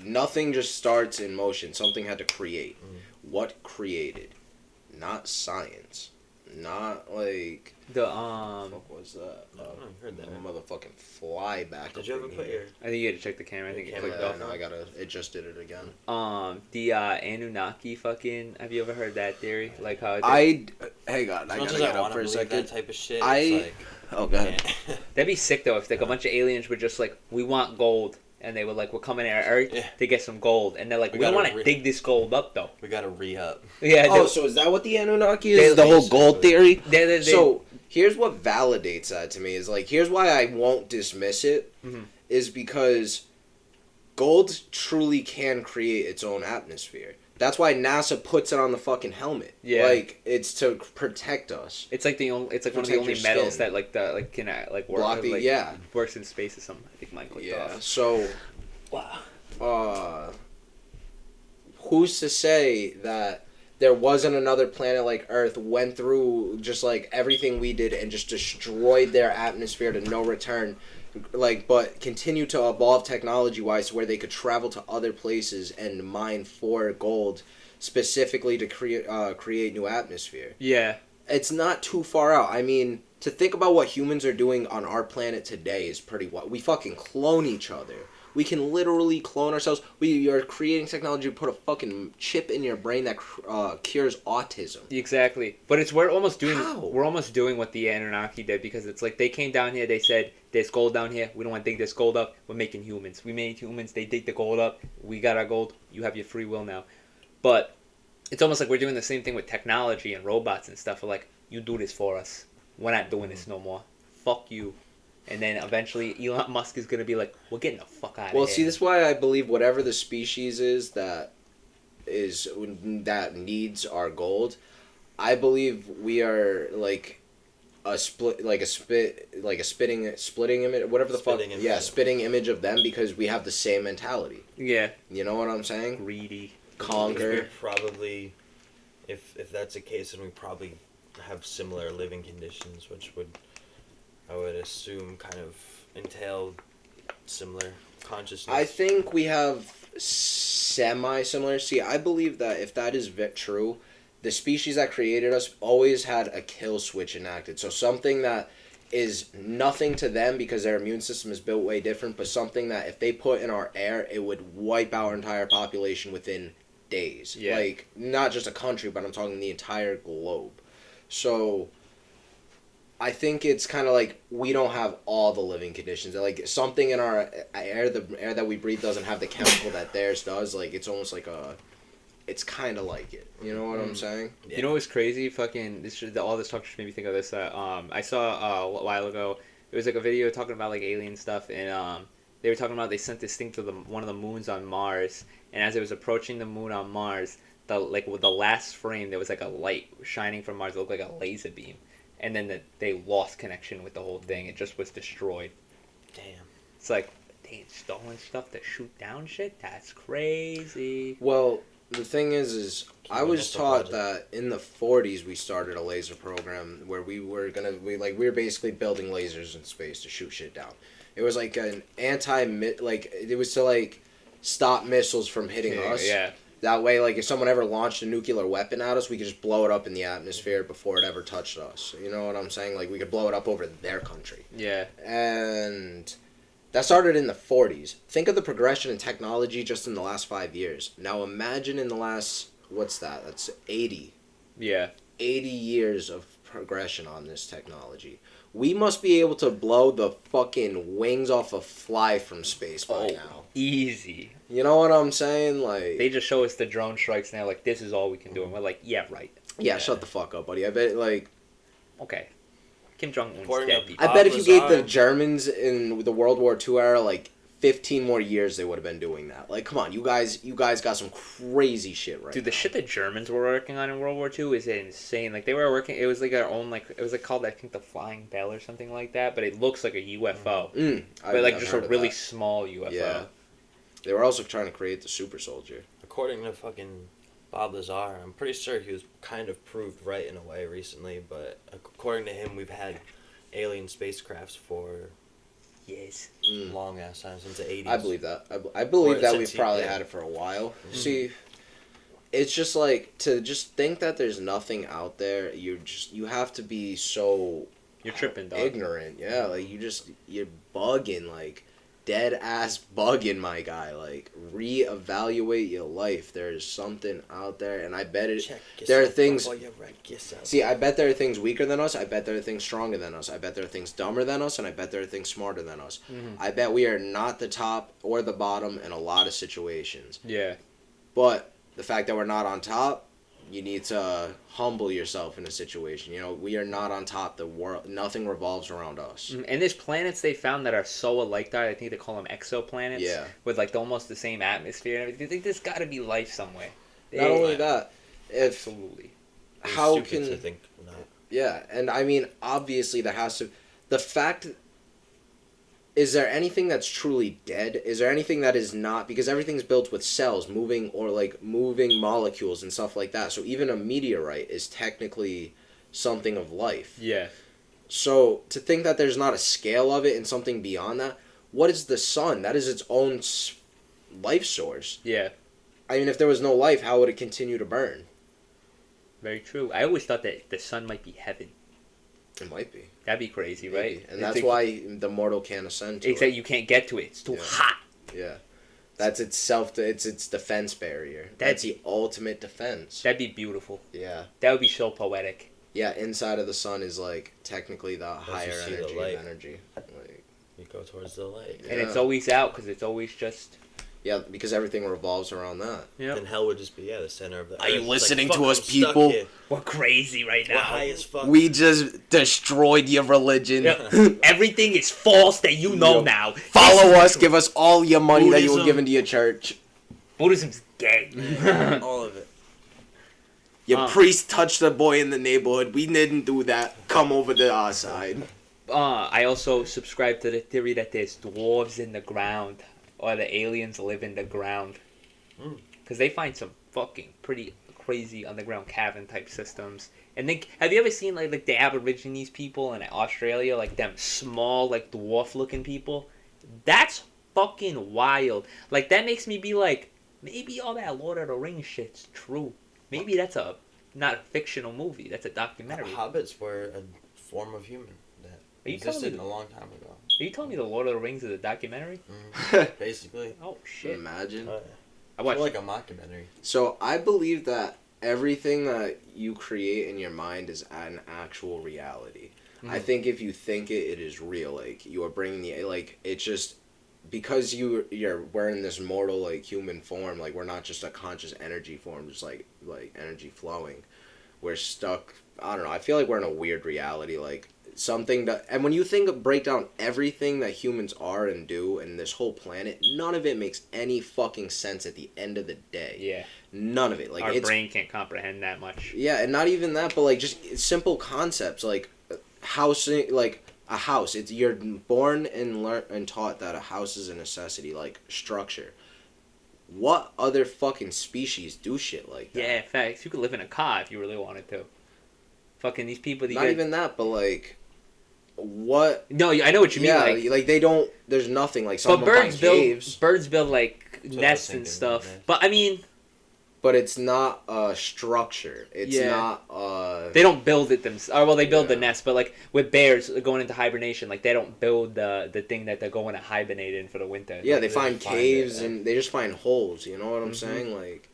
Nothing just starts in motion. Something had to create. Mm. What created? Not science. Not like The what was that? I don't know, you heard that. A motherfucking fly back. Did you ever up in put here. your... I think you had to check the camera. I think it Yeah, clicked Yeah, off. no, it just did it again. The Anunnaki fucking. Have you ever heard that theory? Like how? Hang on, I As much gotta as get I up want for to a believe that second. type of shit, I- it's like, Oh, go ahead. man. That'd be sick though if like a bunch of aliens were just like, we want gold, and they were like, we're coming to Earth Yeah. to get some gold, and they're like, We we don't gotta want to dig this gold up though. We gotta re-up. Yeah. Oh, so is that what the Anunnaki They- is? The whole gold basically- theory? So here's what validates that to me is like, here's why I won't dismiss it, Mhm. is because gold truly can create its own atmosphere. That's why NASA puts it on the fucking helmet. Yeah. Like, it's to protect us. it's like the only, it's like one of the Protect only your metals skin. that like the like can like work Block the, like, yeah. works in space or something. I think mine clicked Yeah. off. So, Wow. who's to say that there wasn't another planet like Earth went through just like everything we did and just destroyed their atmosphere to no return, like, but continue to evolve technology wise where they could travel to other places and mine for gold specifically to create new atmosphere. Yeah. It's not too far out. I mean, to think about what humans are doing on our planet today is pretty wild. We fucking clone each other. We can literally clone ourselves. We are creating technology to put a fucking chip in your brain that cures autism. Exactly, but we're almost doing How? what the Anunnaki did, because it's like they came down here, they said there's gold down here, we don't want to dig this gold up, we're making humans. We made humans, they dig the gold up, we got our gold, you have your free will now. But it's almost like we're doing the same thing with technology and robots and stuff. We're like, you do this for us, we're not doing this no more. Fuck you. And then eventually Elon Musk is gonna be like, we're getting the fuck out of here. Well, see, this is why I believe whatever the species is that needs our gold, I believe we are like a splitting image, whatever the Spitting fuck, image. yeah, spitting image of them, because we have the same mentality. Yeah, You know what I'm saying? greedy. Conquer. Probably, if that's the case, then we probably have similar living conditions, which would, I would assume, kind of entail similar consciousness. I think we have semi-similar. See, I believe that if that is true, the species that created us always had a kill switch enacted. So something that is nothing to them because their immune system is built way different, but something that if they put in our air, it would wipe out our entire population within days. Yeah. Like, not just a country, but I'm talking the entire globe. So I think it's kind of like we don't have all the living conditions. Like, something in our air, the air that we breathe doesn't have the chemical that theirs does. Like, it's almost like it's kind of like it. You know what I'm saying? Yeah. You know what's crazy? Fucking all this talk just made me think of this. I saw a while ago. It was like a video talking about like alien stuff, and they were talking about they sent this thing to one of the moons on Mars, and as it was approaching the moon on Mars, with the last frame, there was like a light shining from Mars. It looked like a laser beam, and then they lost connection with the whole thing. It just was destroyed. Damn. It's like they ain't stolen stuff to shoot down shit. That's crazy. Well, the thing is I Keeping was us a taught project. that in the 40s we started a laser program where we were basically building lasers in space to shoot shit down. It was like an it was to like stop missiles from hitting us. Yeah. That way, like, if someone ever launched a nuclear weapon at us, we could just blow it up in the atmosphere before it ever touched us. You know what I'm saying? Like, we could blow it up over their country. Yeah. And that started in the 40s. Think of the progression in technology just in the last 5 years. Now imagine in the last, what's that? That's 80. Yeah. 80 years of progression on this technology. We must be able to blow the fucking wings off a fly from space by now. Easy. You know what I'm saying? Like, They just show us the drone strikes now, like, this is all we can do. And we're like, yeah, right. yeah, shut the fuck up, buddy. I bet, like, Okay. Kim Jong-un's According dead, to people. I bet if you gave the Bizarre. Germans in the World War II era, like, 15 more years, they would have been doing that. Like, come on, you guys got some crazy shit right Dude, now. the shit the Germans were working on in World War II is insane. Like, they were working, it was like their own, like, it was like called, I think, the Flying Bell or something like that, but it looks like a UFO. But, like, I've just a heard of really that. small UFO. Yeah. They were also trying to create the super soldier. According to fucking Bob Lazar, I'm pretty sure he was kind of proved right in a way recently, but according to him, we've had alien spacecrafts for Yes. long ass time, since the 80s. I believe that. I believe Or that since we've he- probably yeah. had it for a while. See, it's just like to just think that there's nothing out there. You have to be so You're tripping, dog. ignorant. Yeah, like you're bugging. Like dead ass bugging, my guy. Like, reevaluate your life. There's something out there, and I bet it. Check There are yourself things. before you wreck yourself. See, I bet there are things weaker than us. I bet there are things stronger than us. I bet there are things dumber than us, and I bet there are things smarter than us. Mhm. I bet we are not the top or the bottom in a lot of situations. Yeah. But the fact that we're not on top, you need to humble yourself in a situation. You know, we are not on top. The world, nothing revolves around us. And there's planets they found that are so alike that I think they call them exoplanets. Yeah. With like almost the same atmosphere and everything. I think there's got to be life somewhere. Not only that, if Absolutely. It's how stupid can to think not. yeah, and I mean obviously there has to the fact. Is there anything that's truly dead? Is there anything that is not? Because everything's built with cells moving or like moving molecules and stuff like that. So even a meteorite is technically something of life. Yeah. So to think that there's not a scale of it and something beyond that, what is the sun? That is its own life source. Yeah. I mean, if there was no life, how would it continue to burn? Very true. I always thought that the sun might be heaven. It might be. That'd be crazy, Maybe. right? And that's why the mortal can't ascend to Except it. you can't get to it. It's too Yeah. hot. Yeah. That's it's its defense barrier. That's the ultimate defense. That'd be beautiful. Yeah. That would be so poetic. Yeah, inside of the sun is like technically the higher you see the energy light. of energy. Like, You go towards the light. And it's Yeah. always out because it's always just... yeah, because everything revolves around that. Yeah. Then hell would just be the center of the Are you earth. It's listening fuck, to us, I'm stuck people? here. We're crazy right We're now. high as fuck. We just destroyed your religion. Yeah. Everything is false that you know Yo. now. Follow This- us. Give us all your money that you were Buddhism. given to your church. Buddhism's gay. All of it. Your priest touched a boy in the neighborhood. We didn't do that. Come over to our side. I also subscribe to the theory that there's dwarves in the ground, or the aliens live in the ground, Mm. because they find some fucking pretty crazy underground cavern type systems. And then, have you ever seen like the Aborigines people in Australia, like them small like dwarf looking people? That's fucking wild. Like that makes me be like, maybe all that Lord of the Rings shit's true. Maybe that's not a fictional movie. That's a documentary. Hobbits were a form of human that Are you telling existed me- a long time ago. Are you telling me the Lord of the Rings is a documentary? Basically. Oh shit! Imagine. I More watched. like a mockumentary. So I believe that everything that you create in your mind is an actual reality. I think if you think it, it is real. Like you are bringing the like it's just because we're in this mortal like human form. Like we're not just a conscious energy form, just like energy flowing. We're stuck. I don't know. I feel like we're in a weird reality. Like something that, and when you break down everything that humans are and do and this whole planet, none of it makes any fucking sense at the end of the day. Yeah, None of it. Like our it's brain can't comprehend that much. yeah, and not even that, but like just simple concepts like housing, like a house. It's you're born and learn and taught that a house is a necessity, like structure. What other fucking species do shit like that? Yeah, facts. You could live in a car if you really wanted to. Fucking these people. Not even that, but like, what? No, I know what you mean. Yeah, like they don't. There's nothing like some but birds caves, build like what I was nests and thinking, stuff. yeah. But I mean, but it's not a structure. It's Yeah. not. they don't build it themselves. Or well, they build the Yeah. nest, but like with bears going into hibernation, like they don't build the thing that they're going to hibernate in for the winter. Yeah, Like, they find find caves it, yeah. and they just find holes. You know what I'm Mhm. saying? Like,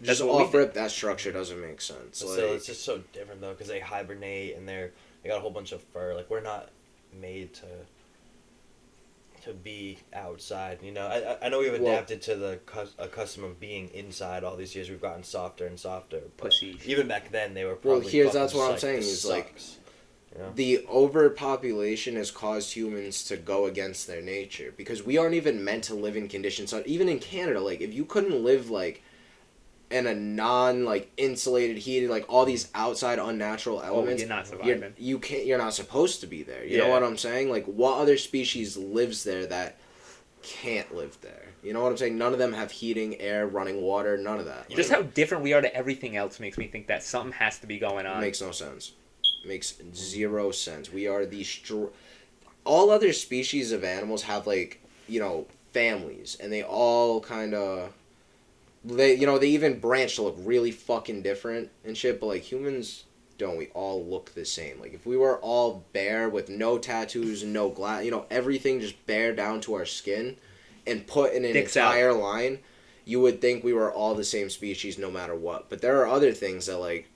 That's just what we off rip, that structure doesn't make sense. But Like, still, it's just so different though, because they hibernate and they got a whole bunch of fur. Like we're not made to be outside. You know, I know we've Well- adapted to the custom of being inside all these years. We've gotten softer and softer. But Pussies. even back then, they were Well, probably. here's- fucking that's what I'm psyched. saying, This is, like, sucks. You know? the overpopulation has caused humans to go against their nature because we aren't even meant to live in conditions. So even in Canada, like if you couldn't live like in a non like insulated, heated, like all these outside unnatural elements, you're not surviving. you can't. You're not supposed to be there. You know Yeah. what I'm saying? Like what other species lives there that can't live there? You know what I'm saying? None of them have heating, air, running water. None of that. Just how different we are to everything else makes me think that something has to be going on. Makes no sense. Makes zero sense. We are the all other species of animals have like, you know, families and they all kind of they even branch to look really fucking different and shit, but like humans don't we all look the same? Like, if we were all bare with no tattoos, no glass, everything just bare down to our skin and put in an Dicks out. entire line, you would think we were all the same species no matter what. But there are other things that, like,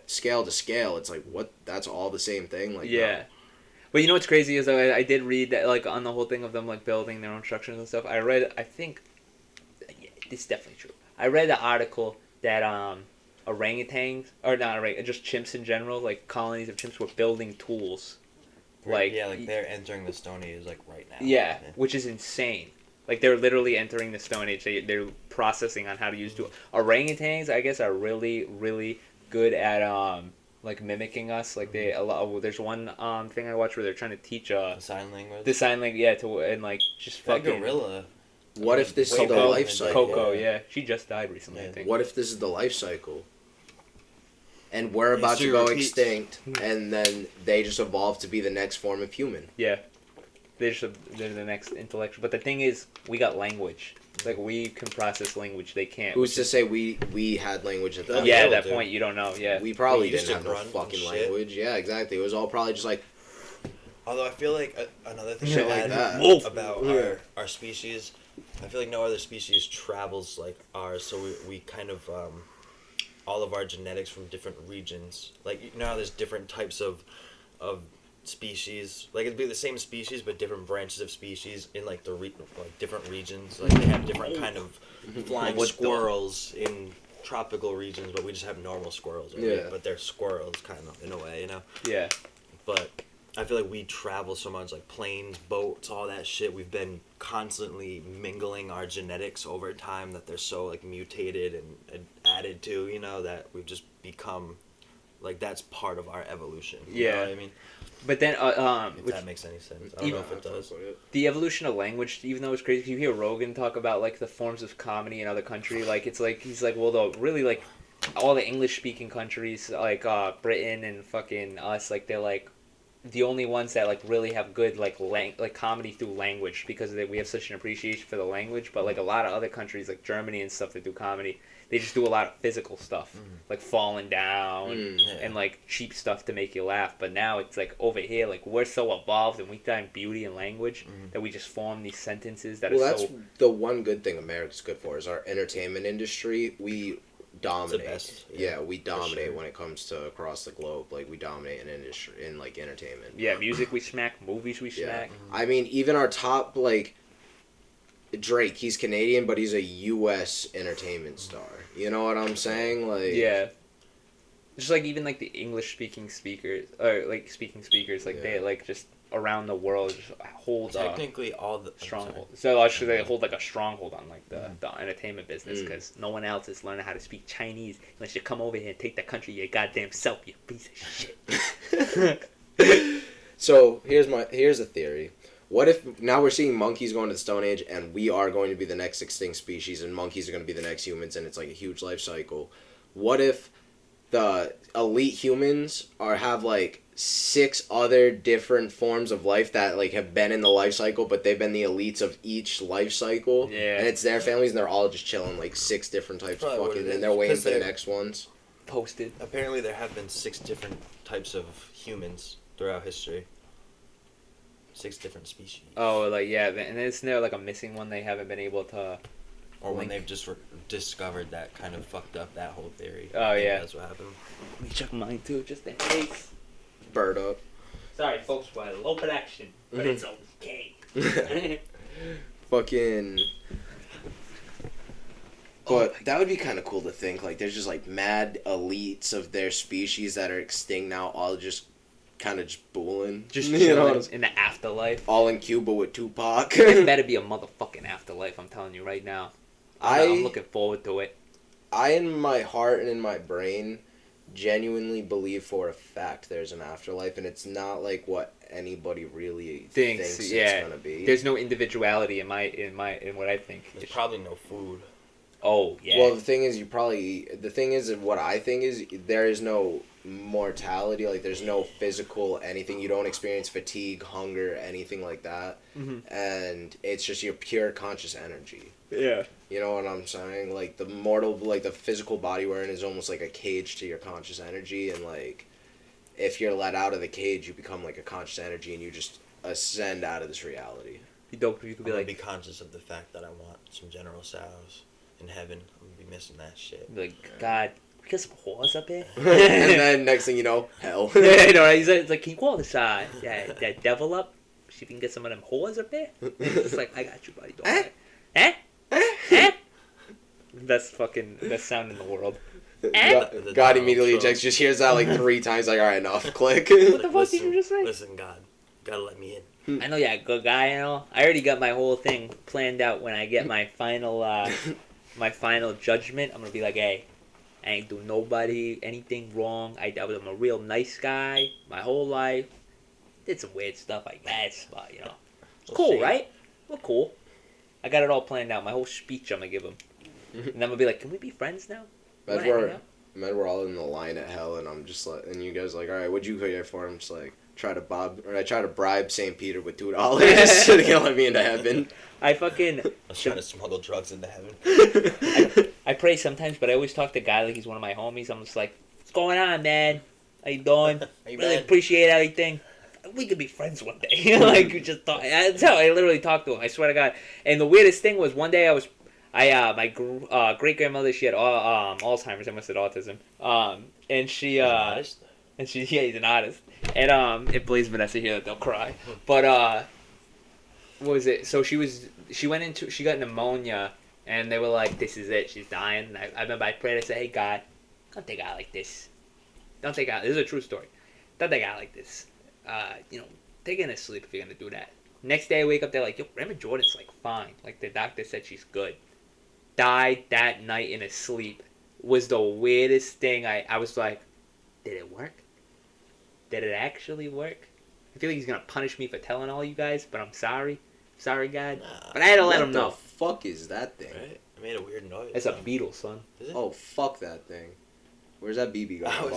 scale to scale, it's like, what? That's all the same thing? Like, Yeah. no. But you know what's crazy is I did read that, like, on the whole thing of them, like, building their own structures and stuff. I think, yeah, this is definitely true. I read an article that orangutans, or not just chimps in general, like colonies of chimps were building tools. Like, like they're entering the Stone Age like right now. yeah, which is insane. Like, they're literally entering the Stone Age. They're processing on how to use tools. Orangutans, I guess, are really, really good at like mimicking us. Like there's one thing I watched where they're trying to teach The sign language. the sign language, yeah, and like just That fucking gorilla. What if this is the Coco, life cycle? Coco, yeah, she just died recently, I Yeah. think. What if this is the life cycle? And we're about to History go repeats. extinct, and then they just evolve to be the next form of human. Yeah, they're the next intellectual. But the thing is, we got language. Like, we can process language. They can't. Who's to say we had language at that Yeah, time? at that dude. point, you don't know. Yeah. We probably We used didn't to have no grunt and fucking shit. language. Yeah, exactly. It was all probably just like, Although I feel like another thing Shit to like add that. Wolf. about Yeah. our species, I feel like no other species travels like ours. So we kind of all of our genetics from different regions. Like, you know how there's different types of species. Like, it'd be the same species but different branches of species in like like different regions. Like, they have different kind of flying What the- squirrels in tropical regions, but we just have normal squirrels. Right? Yeah. But they're squirrels kind of in a way, you know. Yeah. But I feel like we travel so much, like planes, boats, all that shit. We've been constantly mingling our genetics over time that they're so like mutated and added to, you know, that we've just become like that's part of our evolution. You know Yeah. what I mean? But then, If which, that makes any sense. I don't know if it does. the evolution of language, even though it's crazy, you hear Rogan talk about like the forms of comedy in other countries. Like, it's like he's like, well, though, really, like all the English speaking countries, like Britain and fucking us, like they're like the only ones that like really have good like comedy through language, because we have such an appreciation for the language. But like a lot of other countries, like Germany and stuff, that do comedy, they just do a lot of physical stuff, like falling down Yeah. and like cheap stuff to make you laugh. But now it's like over here, like we're so evolved and we find beauty in language that we just form these sentences that well, are that's so. the one good thing America's good for is our entertainment industry. We dominate. best, Yeah, we dominate sure. when it comes to across the globe. Like, we dominate in industry, in like entertainment. Yeah, music we smack, movies we Yeah. smack. I mean, even our top, like, Drake, he's Canadian, but he's a U.S. entertainment star. You know what I'm saying? Like, Yeah. Just like even like the English speaking speakers, or like speaking speakers, like they Yeah. like just around the world just hold Technically, all the stronghold. So actually, they hold like a stronghold on like the entertainment business, because no one else is learning how to speak Chinese unless you come over here and take that country your goddamn self, you piece of shit. So here's a theory. What if now we're seeing monkeys going to the Stone Age, and we are going to be the next extinct species, and monkeys are going to be the next humans, and it's like a huge life cycle? What if the elite humans have like 6 other different forms of life that like have been in the life cycle, but they've been the elites of each life cycle? Yeah. And it's their families, and they're all just chilling, like 6 different types Probably of what fucking, it is, and they're waiting 'cause for the they're- next ones. Posted. Apparently, there have been 6 different types of humans throughout history. 6 different species. Oh, like yeah, and isn't there like a missing one they haven't been able to? Or when Link. they've just discovered that kind of fucked up that whole theory. Oh, I think yeah. That's what happened. Let me check mine too, just in case. Bird up. Sorry, folks, we're low production, but it's okay. Fucking. But that would be kind of cool to think. Like, there's just like mad elites of their species that are extinct now, all just kind of just booling. Just You chilling know what I'm- in the afterlife. all in Cuba with Tupac. It better be a motherfucking afterlife, I'm telling you right now. I'm looking forward to it. I, in my heart and in my brain, genuinely believe for a fact there's an afterlife, and it's not like what anybody really thinks yeah. it's gonna be. There's no individuality in what I think. There's probably no food. Oh yeah. Well, the thing is, what I think is there is no mortality. Like, there's no physical anything. You don't experience fatigue, hunger, anything like that. Mm-hmm. And it's just your pure conscious energy. Yeah. You know what I'm saying? Like the physical body we're in is almost like a cage to your conscious energy, and like if you're let out of the cage, you become like a conscious energy, and you just ascend out of this reality. You could I'm be gonna like, be conscious of the fact that I want some General Tso's in heaven. I'm gonna be missing that shit. God, we got some whores up here. And then next thing you know, hell. Yeah, you know, right? It's like, can you call this that devil up? See if you can get some of them whores up there. It's like, I got you, buddy. Don't worry. Eh? Best sound in the world. God immediately ejects, just hears that like 3 times, like, alright, enough, click. What the fuck did you just say? Listen, God, gotta let me in. I know you're a good guy, you know. I already got my whole thing planned out. When I get my final judgment, I'm gonna be like, hey, I ain't do nobody anything wrong. I'm a real nice guy my whole life. Did some weird stuff, I guess, but you know, it's We'll cool, see. right? We're cool. I got it all planned out. My whole speech I'm gonna give him, and I'm gonna be like, can we be friends now? You wanna hang out? We're all in the line at hell, and I'm just like, and you guys are like, alright, what'd you go here for? I'm just like, I try to bribe St. Peter with $2 so they can let me into heaven. I fucking I was trying to smuggle drugs into heaven. I pray sometimes, but I always talk to God like he's one of my homies. I'm just like, what's going on, man? How you doing? Hey, Really man. appreciate everything. We could be friends one day. Like, we just talk. That's how I literally talked to him. I swear to God. And the weirdest thing was one day my great grandmother, she had Alzheimer's. I almost said autism. And she yeah, he's an artist. And if Blaze Vanessa hear that, they'll cry. But what was it? So she got pneumonia, and they were like, "This is it. She's dying." And I remember I prayed. I said, "Hey God, don't take out like this. Don't take out. This is a true story. Don't take out like this. Take her in her sleep if you're gonna do that." Next day I wake up, they're like, "Yo, Grandma Jordan's like fine. Like the doctor said she's good." Died that night in her sleep. Was the weirdest thing. I was like, did it work? Did it actually work? I feel like he's gonna punish me for telling all you guys, but I'm sorry. Sorry, God. But I had to let him know. What the fuck is that thing? Right? It made a weird noise. It's a beetle, son. Is it? Oh, fuck that thing. Where's that BB going? I was-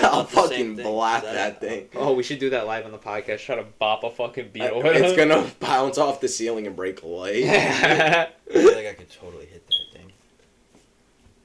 I'll the same fucking thing. blast That- that thing. Oh, we should do that live on the podcast. Try to bop a fucking beetle. It's gonna bounce off the ceiling and break a light. I feel like I could totally hit that thing.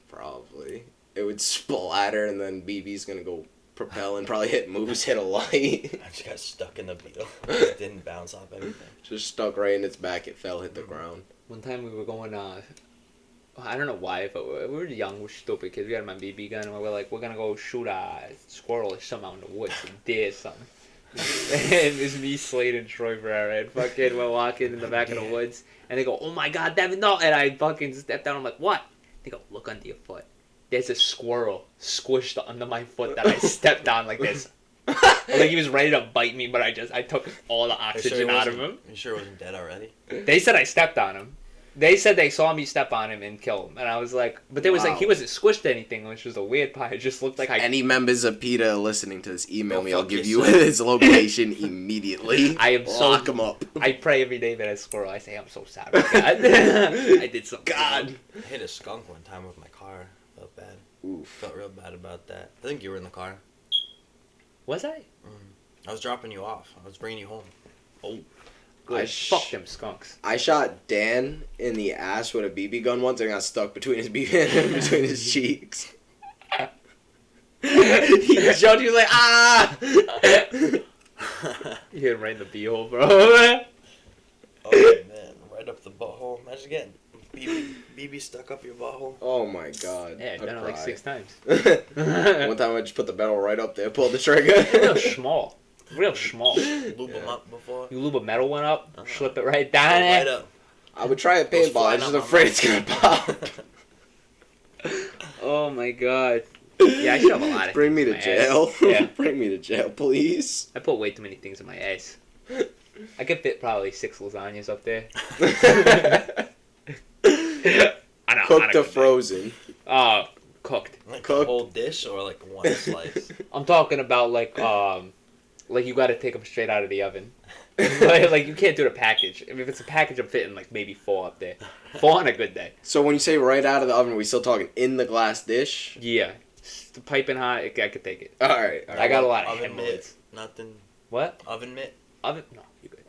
Probably. It would splatter, and then BB's gonna go propel and probably hit moves, hit a light. I just got stuck in the beetle. It didn't bounce off anything. Just stuck right in its back. It fell, hit the ground. One time we were going, I don't know why, but we were young, we're stupid kids. We had my BB gun, and we were like, we're gonna go shoot a squirrel or something out in the woods, a deer or something. And it's me, Slade, and Troy Barrera, and fucking we're walking in the back of the woods, and they go, "Oh my God, Devin, no!" And I fucking step down. I'm like, "What?" They go, "Look under your foot. There's a squirrel squished under my foot that I stepped on like this." Like he was ready to bite me, but I took all the oxygen out of him. You sure it wasn't dead already? They said I stepped on him. They said they saw me step on him and kill him, and I was like, but there was like Wow. he wasn't squished to anything, which was the weird part. It just looked like I. Any members of PETA listening to this, email Go me. I'll fuck give you yourself. his location immediately. I am so- Lock him up. I pray every day that a squirrel. I say I'm so sorry, God. I did something. God. wrong. I hit a skunk one time with my car. Felt bad. Oof. Felt real bad about that. I think you were in the car. Was I? I was dropping you off. I was bringing you home. Oh, I good. Fuck them skunks. I shot Dan in the ass with a BB gun once and got stuck between his between his cheeks. He jumped. He was like, "Ah!" You hit him right in the beehole, bro. Oh man, right up the butthole. Imagine getting BB stuck up your butthole. Oh my God. Yeah, I've I'd done it like cry. 6 times. One time I just put the barrel right up there, pulled the trigger. Real small. Real small. Lube them up before. You lube a metal one up, Uh-huh. slip it right down Right there. up. I would try a Goes paintball. I'm flying just up my afraid mouth. it's gonna pop. Oh my God. Yeah, I shove a lot of Bring me things to in my jail. ass. Yeah. Bring me to jail, please. I put way too many things in my ass. I could fit probably 6 lasagnas up there. On a Cooked or good day. frozen. Cooked. Like Cooked. a whole dish or like one slice. I'm talking about like you got to take them straight out of the oven. like you can't do the package. I mean, if it's a package, I'm fitting like maybe 4 up there. 4 on a good day. So when you say right out of the oven, are we still talking in the glass dish? Yeah, the piping hot. I could take it. All right. All right. I got a lot of Oven hemorrhoids. mitt. Nothing. What? Oven mitt. Oven? No, you good.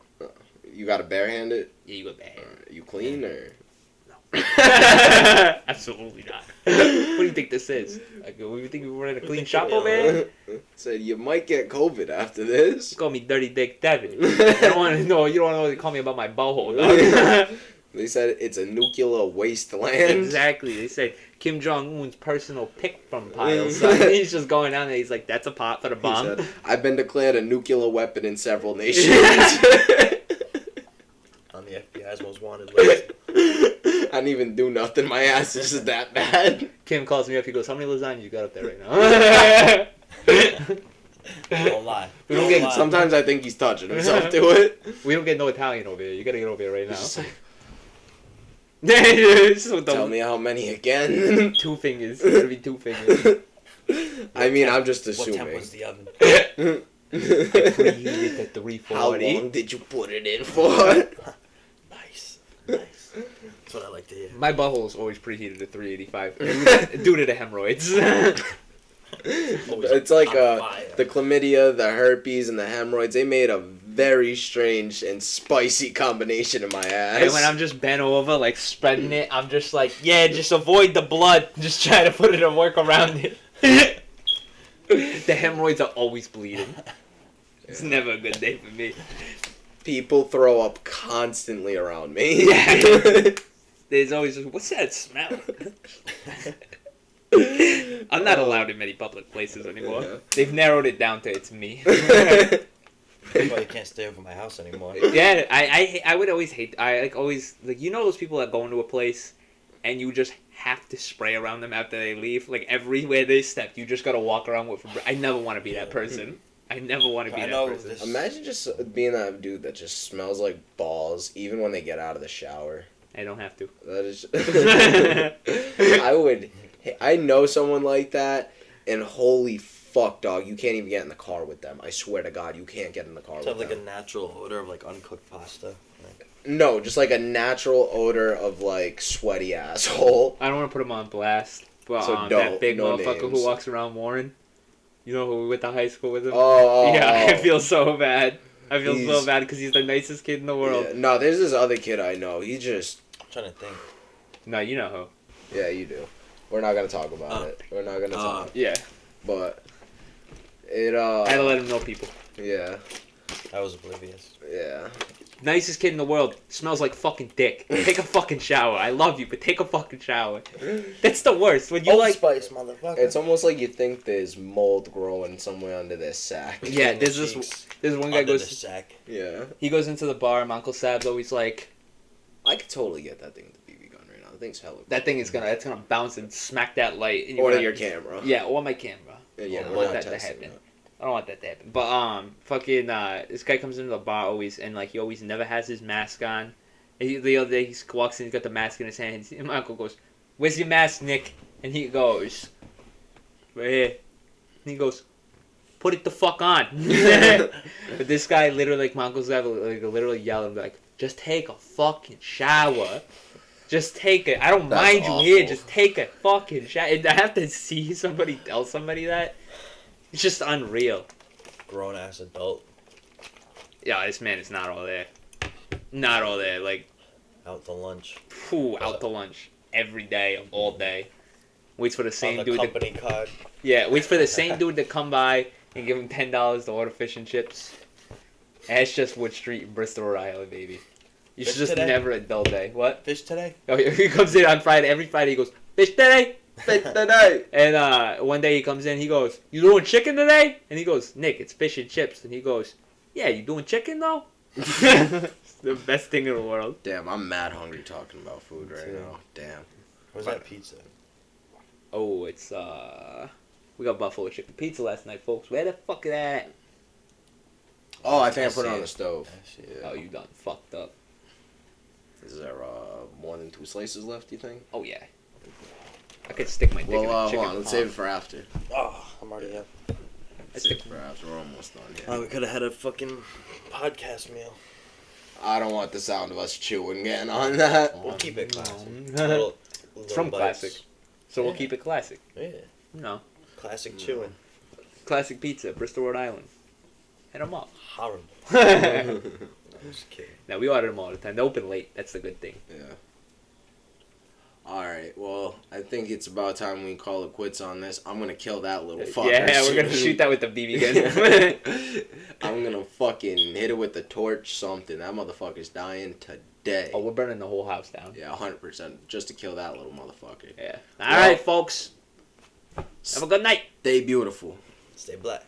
You got to barehand it? Yeah, you good bad. You clean or? Absolutely not. What do you think this is? Like, what do you think we're in a clean shop over here? Said you might get COVID after this. Call me Dirty Dick Devin. I don't want to know. You don't want to call me about my butthole, dog. They said it's a nuclear wasteland. Exactly. They said Kim Jong Un's personal pick from pile. So he's just going down there. He's like, "That's a pot for the He bomb." said, I've been declared a nuclear weapon in several nations. On the FBI's most wanted list. I didn't even do nothing. My ass is just that bad. Kim calls me up. He goes, "How many lasagnas you got up there right now?" Don't lie. We don't Don't get lie. Sometimes I think he's touching himself to it. We don't get no Italian over here. You gotta get over here right now. Just like, It's just with the tell me how many again. 2 fingers. It's gonna be 2 fingers. I mean, I'm just What temp assuming. was the oven? Preheated at 340. How long did you put it in for? Nice. Nice. That's what I like to hear. My butthole is always preheated at 385 due to the hemorrhoids. Always It's like on fire. the chlamydia, the herpes, and the hemorrhoids. They made a very strange and spicy combination in my ass. And when I'm just bent over, like spreading it, I'm just like, yeah, just avoid the blood. Just try to put it to work around it. The hemorrhoids are always bleeding. It's never a good day for me. People throw up constantly around me. Yeah. There's always just, what's that smell? I'm not allowed in many public places anymore. Yeah. They've narrowed it down to it's me. That's why you can't stay over my house anymore. Yeah, I would always hate. I like always like you know those people that go into a place, and you just have to spray around them after they leave. Like everywhere they step, you just gotta walk around with. I never want to be that person. I never want to be I that know person. this- Imagine just being that dude that just smells like balls, even when they get out of the shower. I don't have to. That is. I would. I know someone like that, and holy fuck, dog, you can't even get in the car with them. I swear to God, you can't get in the car It's with have like them. a natural odor of like uncooked pasta. Like, No, just like a natural odor of like sweaty asshole. I don't want to put him on blast, but So that don't, big no motherfucker names. who walks around Warren, you know who we went to high school with him? Oh, Yeah, I feel so bad. I feel so He's- bad because he's the nicest kid in the world. Yeah, no, there's this other kid I know. He just. I'm trying to think. No, you know who. Yeah, you do. We're not gonna talk about it. We're not gonna talk. Yeah, But it. I had to let him know people. Yeah. I was oblivious. Yeah. Nicest kid in the world. Smells like fucking dick. Take a fucking shower. I love you, but take a fucking shower. That's the worst. When you Old like. Spice, motherfucker. It's almost like you think there's mold growing somewhere under their sack. Yeah, Between the there's cheeks, this one guy under the goes. sack. Yeah. He goes into the bar. And Uncle Sab's always like, I could totally get that thing with the BB gun right now. The thing's hella. that thing is that's gonna bounce and smack that light. And you Or wanna- your camera. Yeah, or my camera. Yeah, I don't we're want not that to testing happen. that. I don't want that to happen. But fucking this guy comes into the bar always, and like he always never has his mask on. And the other day he walks in, he's got the mask in his hand. And my uncle goes, "Where's your mask, Nick?" And he goes, "Right here." And he goes, "Put it the fuck on." But this guy literally, like my uncle's guy, like literally yelling like, "Just take a fucking shower." Just take it. I don't That's mind you here. awful. Just take a fucking shower. And I have to see somebody tell somebody that. It's just unreal. Grown ass adult Yeah, this man is not all there. Not all there. Like, out to lunch. out to lunch every day, all day. Waits for the same On the dude. To, company card. yeah, waits for the same dude to come by and give him $10 to order fish and chips. And it's just Wood Street in Bristol, Rhode Island, baby. You should Fish just today? never a dull day. What? Fish today? Oh, he comes in on Friday. Every Friday he goes, "Fish today." And one day he comes in, he goes, "You doing chicken today?" And he goes, "Nick, it's fish and chips." And he goes, "Yeah, you doing chicken though?" It's the best thing in the world. Damn, I'm mad hungry talking about food right too. now. Damn. Where's that pizza? Oh, it's we got buffalo chicken pizza last night, folks. Where the fuck is that? Oh, I think I put it see on the stove. I see Yeah. Oh, you done fucked up. Is there more than 2 slices left, you think? Oh yeah. I could stick my dick in a Well, chicken hold on. Let's palm. save it for after. Oh, I'm already up. I Save it stick. for after. We're almost done. Yeah. Oh, we could have had a fucking podcast meal. I don't want the sound of us chewing getting on that. We'll keep it classic. It's Little from bites. classic. So we'll Yeah. keep it classic. Yeah. No. Classic chewing. Classic pizza, Bristol, Rhode Island. Hit them up. Horrible. Now I'm just kidding. we order them all the time. They open late. That's the good thing. Yeah. I think it's about time we call it quits on this. I'm gonna kill that little fucker. Yeah, we're gonna shoot that with the BB gun. I'm gonna fucking hit it with the torch, something. That motherfucker's dying today. Oh, we're burning the whole house down. Yeah, 100%. Just to kill that little motherfucker. Yeah. All right, folks. Have a good night. Stay beautiful. Stay black.